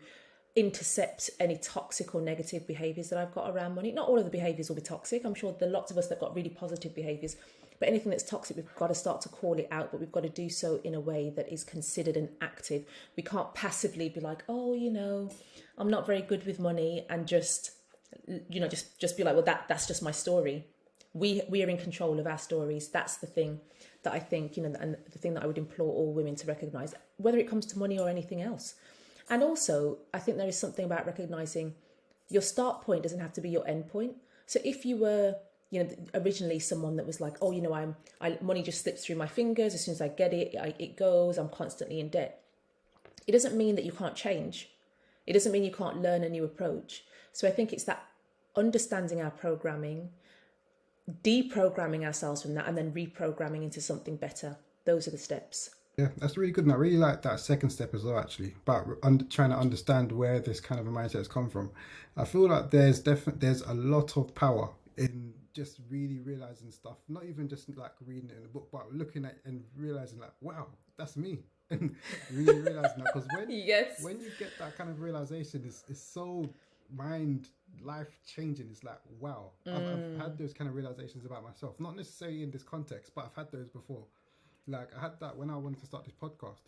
intercept any toxic or negative behaviours that I've got around money? Not all of the behaviours will be toxic. I'm sure there are lots of us that got really positive behaviours, but anything that's toxic, we've got to start to call it out, but we've got to do so in a way that is considered and active. We can't passively be like, oh, I'm not very good with money, and just be like, well, that's just my story. We are in control of our stories. That's the thing that I think, and the thing that I would implore all women to recognise, whether it comes to money or anything else. And also, I think there is something about recognising your start point doesn't have to be your end point. So if you were, originally someone that was like, oh, money just slips through my fingers. As soon as I get it, it goes. I'm constantly in debt. It doesn't mean that you can't change. It doesn't mean you can't learn a new approach. So I think it's that understanding our programming, deprogramming ourselves from that, and then reprogramming into something better. Those are the steps. Yeah, that's really good. And I really like that second step as well, actually, about trying to understand where this kind of a mindset has come from. I feel like there's a lot of power in just really realizing stuff, not even just like reading it in a book, but looking at and realizing like, wow, that's me. And really realizing that, because when you get that kind of realization, it's so life changing. It's like, wow, I've had those kind of realizations about myself, not necessarily in this context, but I've had those before. Like I had that when I wanted to start this podcast,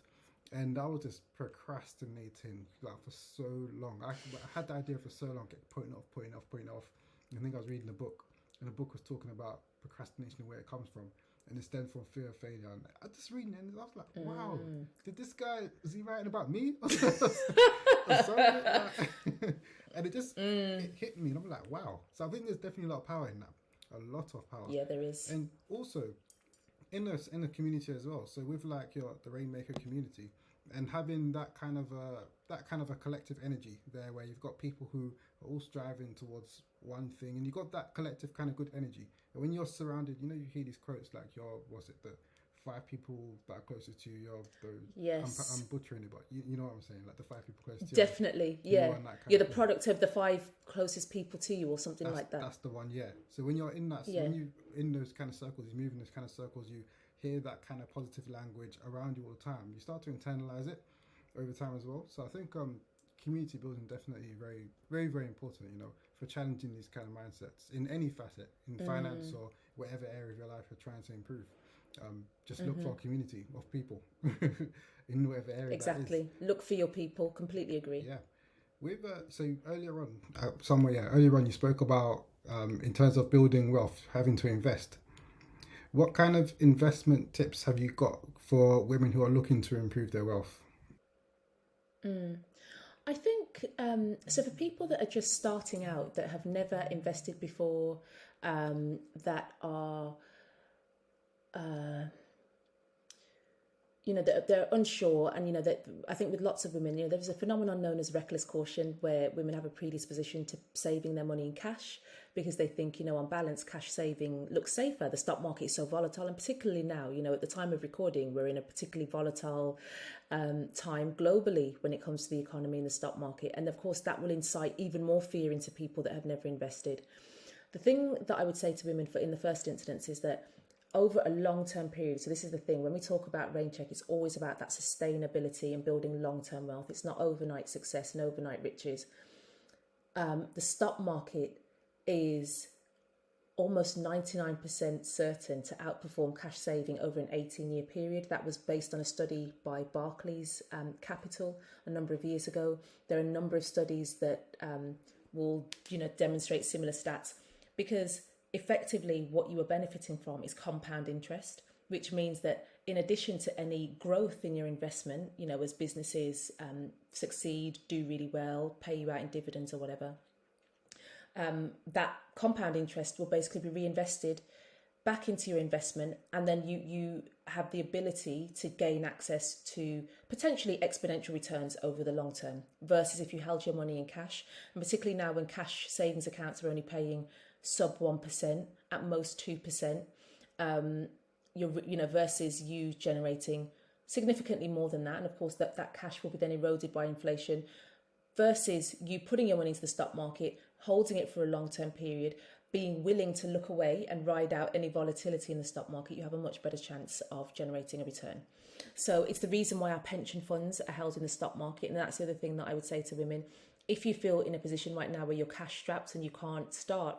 and I was just procrastinating like for so long. I had the idea for so long, kept putting it off. I think I was reading a book, and the book was talking about procrastination and where it comes from, and it stemmed from fear of failure. And I just reading it, and I was like, wow, was he writing about me? Or something like and it just it hit me, and I'm like, wow. So I think there's definitely a lot of power in that, a lot of power. Yeah, there is. And also in the community as well. So with like the rainmaker community, and having that kind of a collective energy there, where you've got people who are all striving towards one thing, and you've got that collective kind of good energy. And when you're surrounded, you hear these quotes like the 5 people that are closest to you, yes. I'm butchering it, but you know what I'm saying, like the 5 people closest to you. Definitely, yeah. You're the product of the 5 closest people to you, or something like that. That's the one, yeah. So when you're in that, when you in those kind of circles, you move in those kind of circles, you hear that kind of positive language around you all the time. You start to internalize it over time as well. So I think community building definitely very, very, very important, for challenging these kind of mindsets in any facet, in finance or whatever area of your life you're trying to improve. Just look for a community of people in whatever area. Exactly. Look for your people. Completely agree. Yeah. With so earlier on, you spoke about in terms of building wealth, having to invest. What kind of investment tips have you got for women who are looking to improve their wealth? I think so. For people that are just starting out, that have never invested before, that are that they're unsure, and that I think with lots of women, there's a phenomenon known as reckless caution, where women have a predisposition to saving their money in cash because they think, on balance, cash saving looks safer. The stock market is so volatile, and particularly now, at the time of recording, we're in a particularly volatile time globally when it comes to the economy and the stock market, and of course that will incite even more fear into people that have never invested. The thing that I would say to women in the first instance is that over a long-term period, so this is the thing, when we talk about rainchq, it's always about that sustainability and building long-term wealth. It's not overnight success and overnight riches. The stock market is almost 99% certain to outperform cash saving over an 18-year period. That was based on a study by Barclays Capital a number of years ago. There are a number of studies that will demonstrate similar stats, because effectively what you are benefiting from is compound interest, which means that in addition to any growth in your investment, as businesses succeed, do really well, pay you out in dividends or whatever, that compound interest will basically be reinvested back into your investment, and then you have the ability to gain access to potentially exponential returns over the long term versus if you held your money in cash. And particularly now when cash savings accounts are only paying sub 1%, at most 2%, versus you generating significantly more than that. And of course that cash will be then eroded by inflation versus you putting your money into the stock market, holding it for a long-term period, being willing to look away and ride out any volatility in the stock market. You have a much better chance of generating a return. So it's the reason why our pension funds are held in the stock market. And that's the other thing that I would say to women. If you feel in a position right now where you're cash strapped and you can't start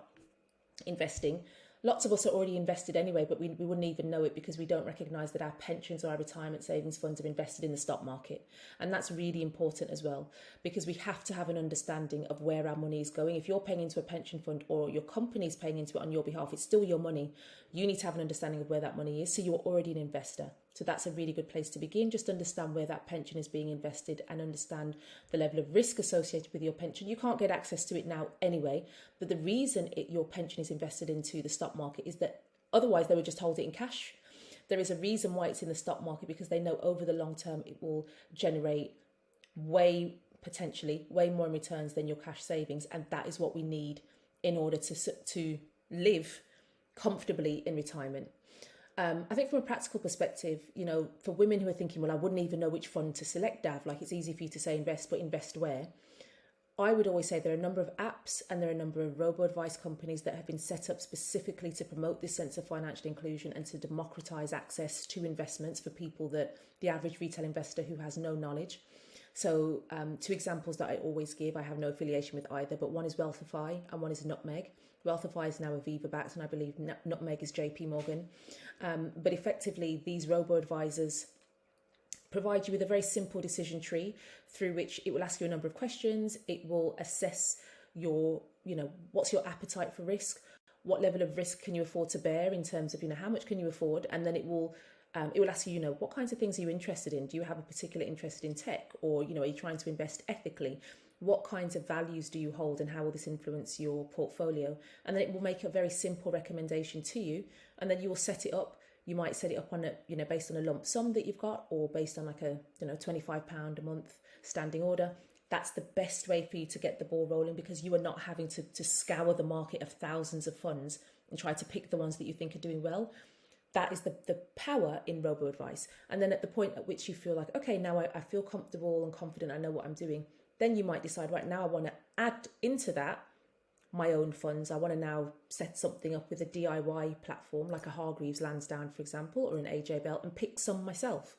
investing, lots of us are already invested anyway, but we wouldn't even know it because we don't recognise that our pensions or our retirement savings funds are invested in the stock market. And that's really important as well, because we have to have an understanding of where our money is going. If you're paying into a pension fund or your company's paying into it on your behalf, it's still your money. You need to have an understanding of where that money is. So you're already an investor. So that's a really good place to begin. Just understand where that pension is being invested and understand the level of risk associated with your pension. You can't get access to it now anyway, but the reason your pension is invested into the stock market is that otherwise they would just hold it in cash. There is a reason why it's in the stock market, because they know over the long term it will generate potentially way more in returns than your cash savings, and that is what we need in order to live comfortably in retirement. I think from a practical perspective, for women who are thinking, well, I wouldn't even know which fund to select, Dav, like it's easy for you to say invest, but invest where? I would always say there are a number of apps and there are a number of robo-advice companies that have been set up specifically to promote this sense of financial inclusion and to democratize access to investments for people that the average retail investor who has no knowledge. So 2 examples that I always give, I have no affiliation with either, but one is Wealthify and one is Nutmeg. Wealthify is now Aviva backed, and I believe Nutmeg is JP Morgan. But effectively, these robo-advisors provide you with a very simple decision tree through which it will ask you a number of questions. It will assess your, what's your appetite for risk? What level of risk can you afford to bear in terms of, how much can you afford? And then it will ask you, what kinds of things are you interested in? Do you have a particular interest in tech? Or, are you trying to invest ethically? What kinds of values do you hold and how will this influence your portfolio? And then it will make a very simple recommendation to you. And then you will set it up. You might set it up on based on a lump sum that you've got, or based on like a, £25 a month standing order. That's the best way for you to get the ball rolling, because you are not having to scour the market of thousands of funds and try to pick the ones that you think are doing well. That is the power in robo-advice. And then at the point at which you feel like, okay, now I feel comfortable and confident, I know what I'm doing, then you might decide, right, now I want to add into that my own funds. I want to now set something up with a DIY platform like a Hargreaves Lansdowne, for example, or an AJ Bell, and pick some myself.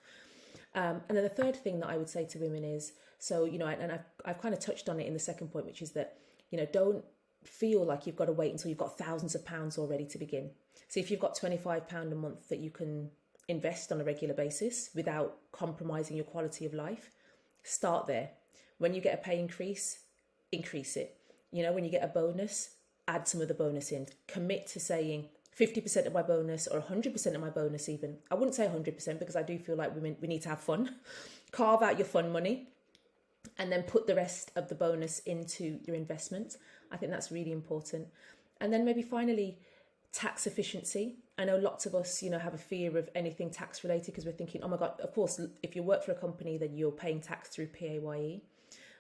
And then the third thing that I would say to women is, and I've kind of touched on it in the second point, which is that, don't feel like you've got to wait until you've got thousands of pounds already to begin. So if you've got £25 a month that you can invest on a regular basis without compromising your quality of life, start there. When you get a pay increase it. When you get a bonus, add some of the bonus in. Commit to saying 50% of my bonus or 100% of my bonus even. I wouldn't say 100% because I do feel like women, we need to have fun. Carve out your fun money and then put the rest of the bonus into your investment. I think that's really important. And then maybe finally, tax efficiency. I know lots of us, have a fear of anything tax related because we're thinking, oh my God, of course, if you work for a company, then you're paying tax through PAYE.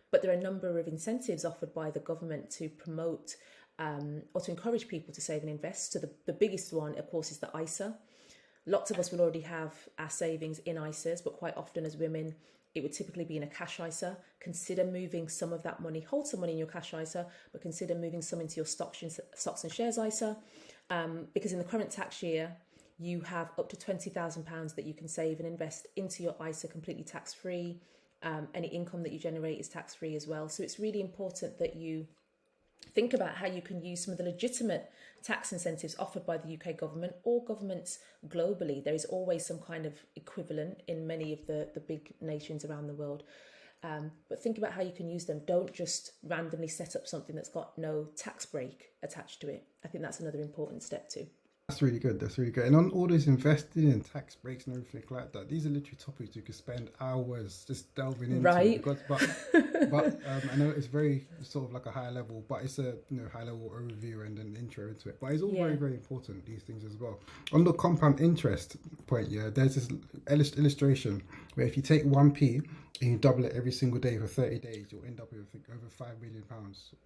But there are a number of incentives offered by the government to promote or to encourage people to save and invest. So the biggest one, of course, is the ISA. Lots of us will already have our savings in ISAs, but quite often as women, it would typically be in a cash ISA. Consider moving some of that money, hold some money in your cash ISA, but consider moving some into your stocks and shares ISA. Because in the current tax year, you have up to £20,000 that you can save and invest into your ISA completely tax-free. Any income that you generate is tax-free as well. So it's really important that you think about how you can use some of the legitimate tax incentives offered by the UK government or governments globally. There is always some kind of equivalent in many of the big nations around the world. But think about how you can use them. Don't just randomly set up something that's got no tax break attached to it. I think that's another important step too. That's really good. That's really good. And on all this investing and tax breaks and everything like that, these are literally topics you could spend hours just delving into. Right. But I know it's very sort of like a high level, but it's a high level overview and an intro into it. But it's all Yeah. very very important, these things as well. On the compound interest point, yeah, there's this illustration where if you take 1p and you double it every single day for 30 days, you'll end up with I think over £5 million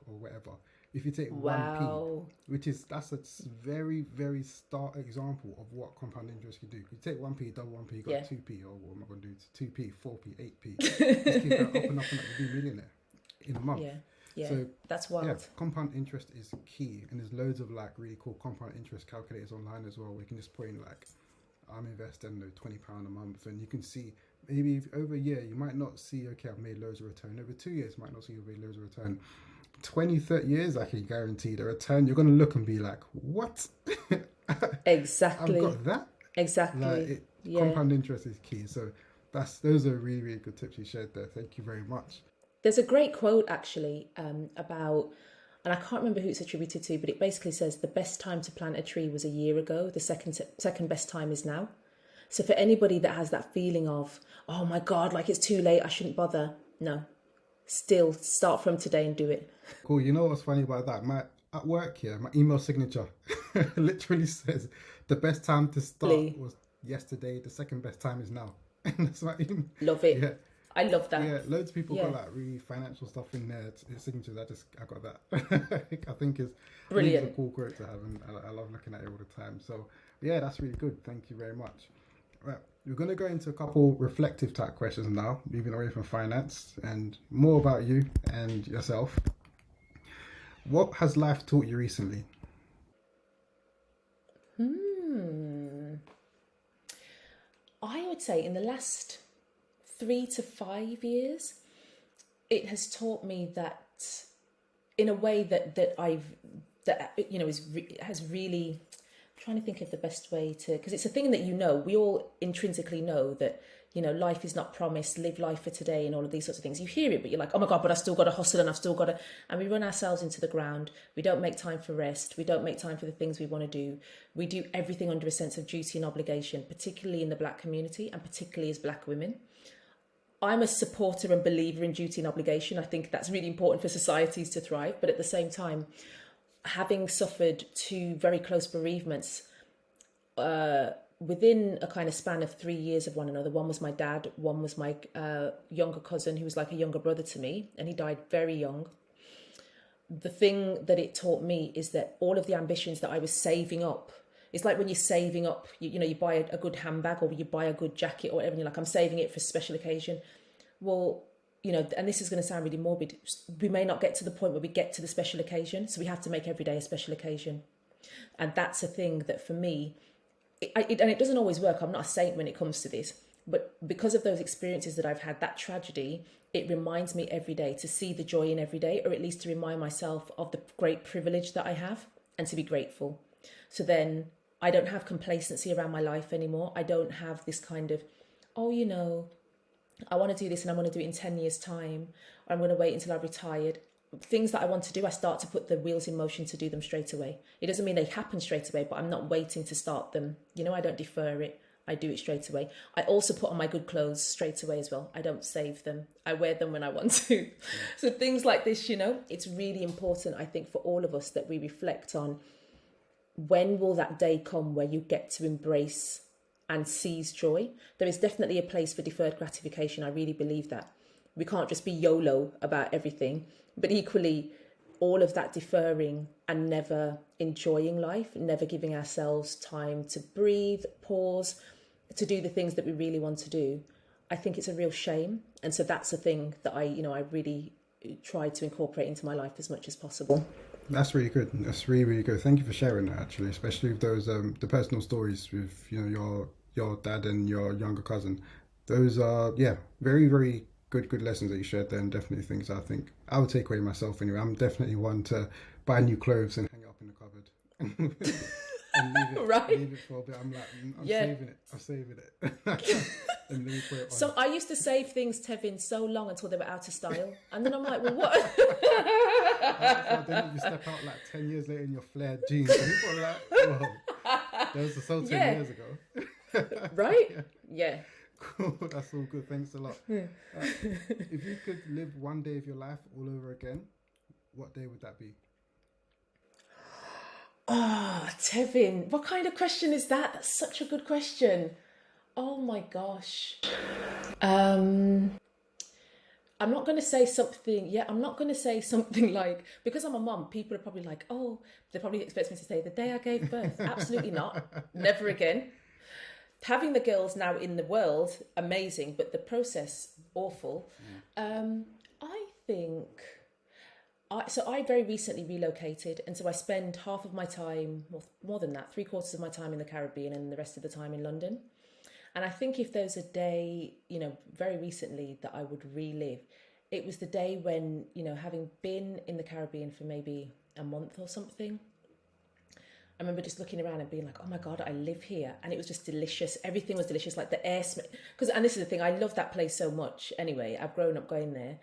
or whatever. If you take 1p, that's a very, very start example of what compound interest can do. You take 1p, double 1p, you got 2p, or what am I going to do? 2p, 4p, 8p. Just keep it up and up and up, you'll be a millionaire in a month. Yeah, so that's wild. Yeah, compound interest is key, and there's loads of like really cool compound interest calculators online as well, where you can just put in like, I'm investing £20 a month, and you can see maybe over a year you might not see, okay, I've made loads of return. Over 2 years, you might not see you've made loads of return. 20, 30 years, I can guarantee the return. You're going to look and be like, what? Exactly. I've got that. Exactly. Compound interest is key. So those are really, really good tips you shared there. Thank you very much. There's a great quote actually about, and I can't remember who it's attributed to, but it basically says the best time to plant a tree was a year ago. The second best time is now. So for anybody that has that feeling of, oh my God, like it's too late, I shouldn't bother. No, still start from today and do it. Cool. You know what's funny about that? At work here, my email signature literally says the best time to start was yesterday. The second best time is now. That's my email. Love it. Yeah. I love that. Yeah, loads of people got like really financial stuff in their signatures. I got that. I think it's brilliant. It's a cool quote to have, and I love looking at it all the time. So yeah, that's really good. Thank you very much. Right, we're going to go into a couple reflective type questions now, moving away from finance and more about you and yourself. What has life taught you recently? I would say in the last 3 to 5 years, it has taught me that in a way has really, I'm trying to think of the best way to, because it's a thing that we all intrinsically know that, life is not promised, live life for today and all of these sorts of things. You hear it, but you're like, oh my God, but I've still got to hustle and I've still got to, and we run ourselves into the ground. We don't make time for rest. We don't make time for the things we want to do. We do everything under a sense of duty and obligation, particularly in the Black community and particularly as Black women. I'm a supporter and believer in duty and obligation. I think that's really important for societies to thrive. But at the same time, having suffered 2 very close bereavements within a kind of span of 3 years of one another. One was my dad, one was my younger cousin, who was like a younger brother to me, and he died very young. The thing that it taught me is that all of the ambitions that I was saving up, it's like when you're saving up, you buy a good handbag or you buy a good jacket or whatever, and you're like, I'm saving it for a special occasion. Well, and this is going to sound really morbid, we may not get to the point where we get to the special occasion, so we have to make every day a special occasion. And that's a thing that for me, and it doesn't always work. I'm not a saint when it comes to this, but because of those experiences that I've had, that tragedy, it reminds me every day to see the joy in every day, or at least to remind myself of the great privilege that I have and to be grateful. So then I don't have complacency around my life anymore. I don't have this kind of, I want to do this and I want to do it in 10 years time, or I'm going to wait until I've retired. Things that I want to do, I start to put the wheels in motion to do them straight away. It doesn't mean they happen straight away, but I'm not waiting to start them. I don't defer it. I do it straight away. I also put on my good clothes straight away as well. I don't save them. I wear them when I want to. Yeah. So things like this, it's really important, I think, for all of us that we reflect on when will that day come where you get to embrace and seize joy. There is definitely a place for deferred gratification. I really believe that. We can't just be YOLO about everything. But equally, all of that deferring and never enjoying life, never giving ourselves time to breathe, pause, to do the things that we really want to do, I think it's a real shame. And so that's a thing that I really try to incorporate into my life as much as possible. That's really good. That's really, really good. Thank you for sharing that, actually, especially with those the personal stories with your dad and your younger cousin. Those are very, very good lessons that you shared there, and definitely things I think I would take away myself anyway. I'm definitely one to buy new clothes and hang it up in the cupboard and leave it for a bit. I'm like, I'm saving it. And then put it on. So I used to save things, Tevin, so long until they were out of style, and then I'm like, well, what? So then you step out like 10 years later in your flared jeans, and people are like, whoa. was so 10 Yeah. years ago. Right? Yeah, Yeah. cool. That's all good. Thanks a lot. If you could live one day of your life all over again, what day would that be? Oh, Tevin, what kind of question is that? That's such a good question. Oh my gosh. Um, I'm not going to say something. Yeah, I'm not going to say something like, because I'm a mum, people are probably like, oh, they probably expect me to say the day I gave birth. Absolutely not. Never again. Having the girls now in the world, amazing, but the process, awful. I think. So I very recently relocated, and so I spend half of my time, well, more than that, 3/4 of my time in the Caribbean and the rest of the time in London. And I think if there's a day, very recently that I would relive, it was the day when, having been in the Caribbean for maybe a month or something, I remember just looking around and being like, oh my God, I live here. And it was just delicious. Everything was delicious. Like the air smell. And this is the thing, I love that place so much. Anyway, I've grown up going there.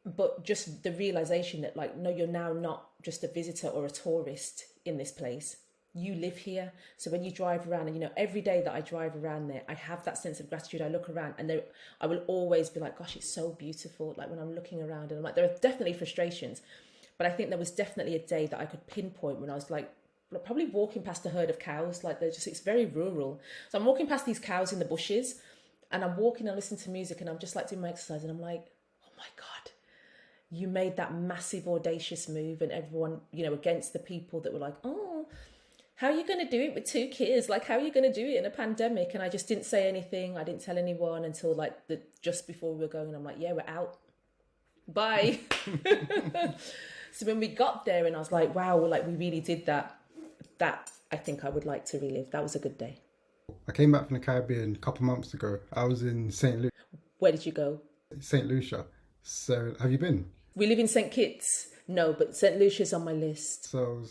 But just the realization that, like, no, you're now not just a visitor or a tourist in this place. You live here. So when you drive around, and every day that I drive around there, I have that sense of gratitude. I look around and I will always be like, gosh, it's so beautiful. Like when I'm looking around, and I'm like, there are definitely frustrations, but I think there was definitely a day that I could pinpoint when I was like probably walking past a herd of cows. Like it's very rural. So I'm walking past these cows in the bushes, and I'm walking and listening to music, and I'm just like doing my exercise, and I'm like, oh my God, you made that massive audacious move, and everyone, against the people that were like, oh, how are you going to do it with 2 kids? Like, how are you going to do it in a pandemic? And I just didn't say anything. I didn't tell anyone until like just before we were going. And I'm like, yeah, we're out. Bye. So when we got there, and I was like, wow, like we really did that. That I think I would like to relive. That was a good day. I came back from the Caribbean a couple months ago. I was in Where did you go? St. Lucia. So have you been? We live in St. Kitts. No, but St. Lucia's on my list. So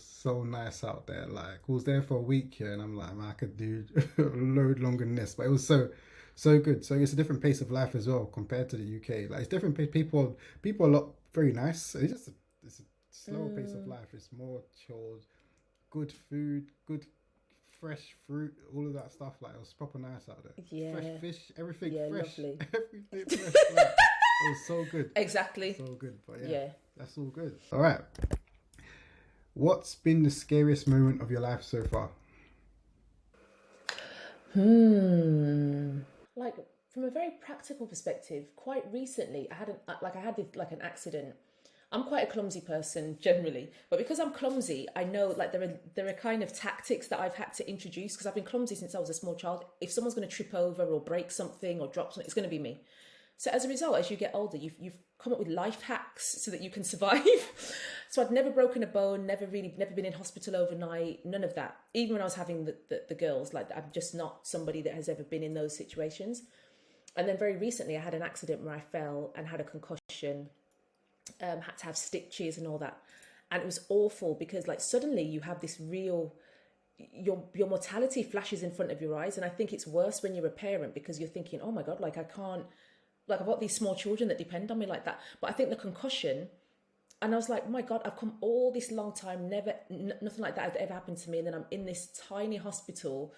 nice out there. Like I was there for a week here, and I'm like, man, I could do a load longer than this. But it was so good. So it's a different pace of life as well compared to the UK. Like it's different pace. People are a lot very nice. It's a slower pace of life. It's more chilled, good food, good fresh fruit, all of that stuff. Like it was proper nice out there. Yeah. Fresh fish, everything fresh. Lovely. Everything fresh. Like, it was so good. Exactly. So good. But yeah, that's all good. All right. What's been the scariest moment of your life so far? Like from a very practical perspective, quite recently I had an accident. I'm quite a clumsy person generally, but because I'm clumsy, I know like there are kind of tactics that I've had to introduce because I've been clumsy since I was a small child. If someone's going to trip over or break something or drop something, it's going to be me. So as a result, as you get older, you've come up with life hacks so that you can survive. So I'd never broken a bone, never been in hospital overnight, none of that. Even when I was having the girls, like I'm just not somebody that has ever been in those situations. And then very recently I had an accident where I fell and had a concussion, had to have stitches and all that. And it was awful because like suddenly you have this real, your mortality flashes in front of your eyes. And I think it's worse when you're a parent because you're thinking, oh my God, like I can't, like I've got these small children that depend on me like that. But I think the concussion, and I was like, oh my God, I've come all this long time, nothing like that had ever happened to me. And then I'm in this tiny hospital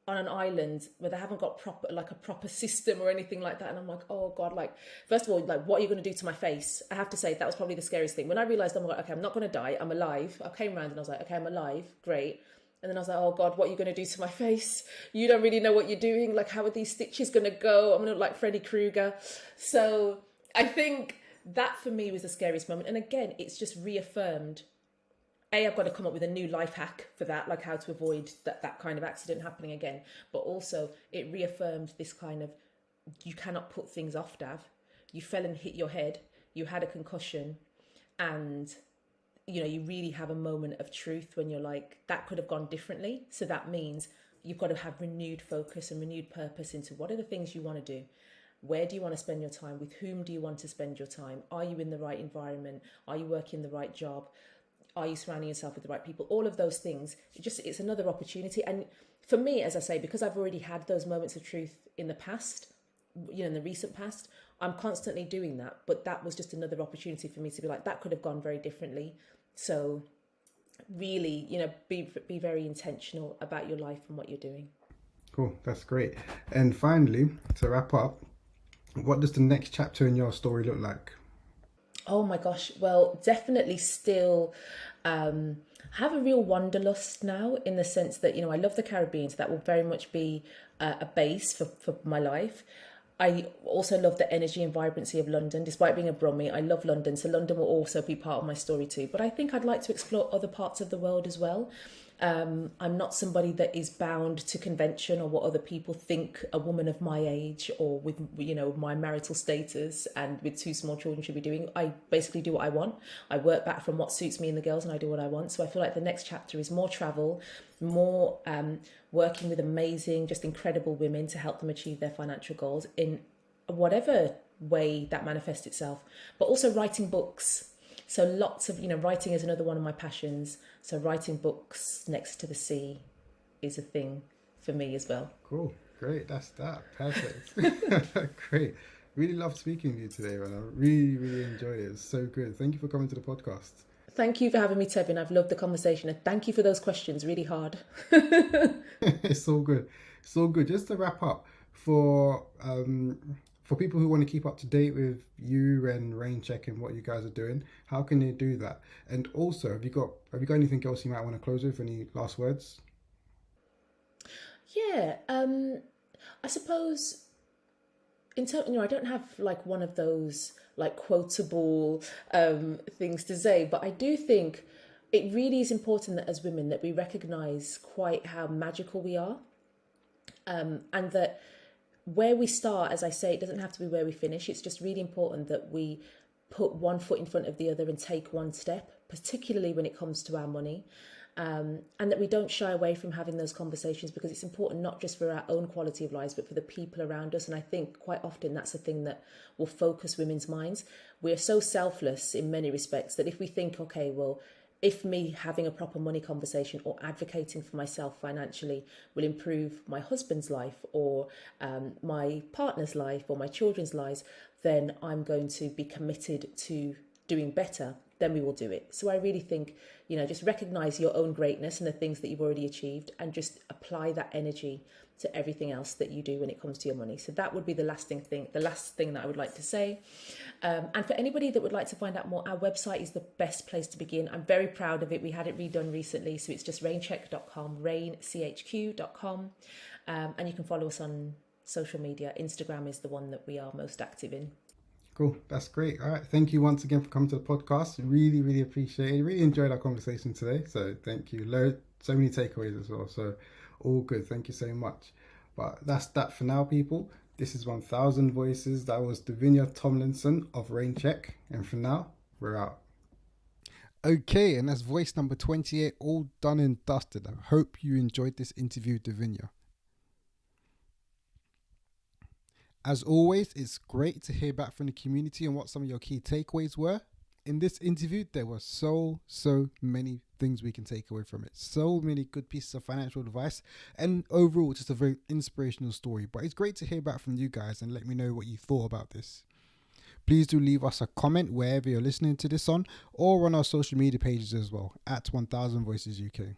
on an island where they haven't got a proper system or anything like that. And I'm like, oh God, like, first of all, like, what are you going to do to my face? I have to say that was probably the scariest thing. When I realized, I'm like, okay, I'm not going to die. I'm alive. I came around and I was like, okay, I'm alive. Great. And then I was like, oh God, what are you going to do to my face? You don't really know what you're doing. Like, how are these stitches going to go? I'm going to look like Freddy Krueger. So I think that for me was the scariest moment. And again, it's just reaffirmed, I've got to come up with a new life hack for that, like how to avoid that kind of accident happening again. But also it reaffirmed this kind of, you cannot put things off, Dav. You fell and hit your head. You had a concussion and you really have a moment of truth when you're like, that could have gone differently. So that means you've got to have renewed focus and renewed purpose into what are the things you want to do. Where do you want to spend your time? With whom do you want to spend your time? Are you in the right environment? Are you working the right job? Are you surrounding yourself with the right people? All of those things, it's another opportunity. And for me, as I say, because I've already had those moments of truth in the past, in the recent past, I'm constantly doing that. But that was just another opportunity for me to be like, that could have gone very differently. So really, be very intentional about your life and what you're doing. Cool, that's great. And finally, to wrap up, what does the next chapter in your story look like? Oh my gosh. Well, definitely still have a real wanderlust now, in the sense that, I love the Caribbean. So that will very much be a base for my life. I also love the energy and vibrancy of London. Despite being a Brummie, I love London. So London will also be part of my story too. But I think I'd like to explore other parts of the world as well. I'm not somebody that is bound to convention or what other people think a woman of my age or with, my marital status and with two small children should be doing. I basically do what I want. I work back from what suits me and the girls, and I do what I want. So I feel like the next chapter is more travel, more working with amazing, just incredible women to help them achieve their financial goals in whatever way that manifests itself, but also writing books. So lots of, writing is another one of my passions. So writing books next to the sea is a thing for me as well. Cool, great, that's that. Perfect. Great. Really loved speaking with you today, man. I really, really enjoyed it. It's so good. Thank you for coming to the podcast. Thank you for having me, Tevin. I've loved the conversation, and thank you for those questions. Really hard. It's all good. It's all good. Just to wrap up, for people who want to keep up to date with you and rainchq and what you guys are doing, how can they do that? And also, have you got anything else you might want to close with? Any last words? Yeah. I suppose in terms, I don't have like one of those like quotable things to say, but I do think it really is important that as women that we recognize quite how magical we are, and that where we start, as I say, it doesn't have to be where we finish. It's just really important that we put one foot in front of the other and take one step, particularly when it comes to our money. And that we don't shy away from having those conversations, because it's important not just for our own quality of lives, but for the people around us. And I think quite often that's the thing that will focus women's minds. We're so selfless in many respects that if we think, okay, well, if me having a proper money conversation or advocating for myself financially will improve my husband's life or my partner's life or my children's lives, then I'm going to be committed to doing better, then we will do it. So I really think, just recognize your own greatness and the things that you've already achieved, and just apply that energy to everything else that you do when it comes to your money. So that would be the last thing that I would like to say. And for anybody that would like to find out more, our website is the best place to begin. I'm very proud of it. We had it redone recently, so it's just rainchq.com, rainchq.com. And you can follow us on social media. Instagram is the one that we are most active in. Cool, that's great. All right, thank you once again for coming to the podcast. Really, really appreciate it. Really enjoyed our conversation today. So thank you. So many takeaways as well. So all good. Thank you so much. But that's that for now, people. This is 1000 Voices. That was Davinia Tomlinson of rainchq. And for now, we're out. Okay, and that's voice number 28, all done and dusted. I hope you enjoyed this interview, Davinia. As always, it's great to hear back from the community and what some of your key takeaways were. In this interview, there were so many things we can take away from it. So many good pieces of financial advice, and overall, just a very inspirational story. But it's great to hear back from you guys and let me know what you thought about this. Please do leave us a comment wherever you're listening to this on, or on our social media pages as well, at 1000 Voices UK.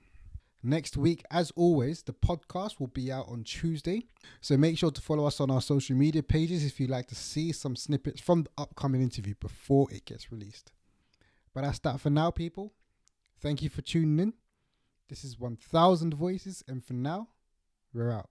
Next week, as always, the podcast will be out on Tuesday. So make sure to follow us on our social media pages if you'd like to see some snippets from the upcoming interview before it gets released. But that's that for now, people. Thank you for tuning in. This is 1000 Voices, and for now, we're out.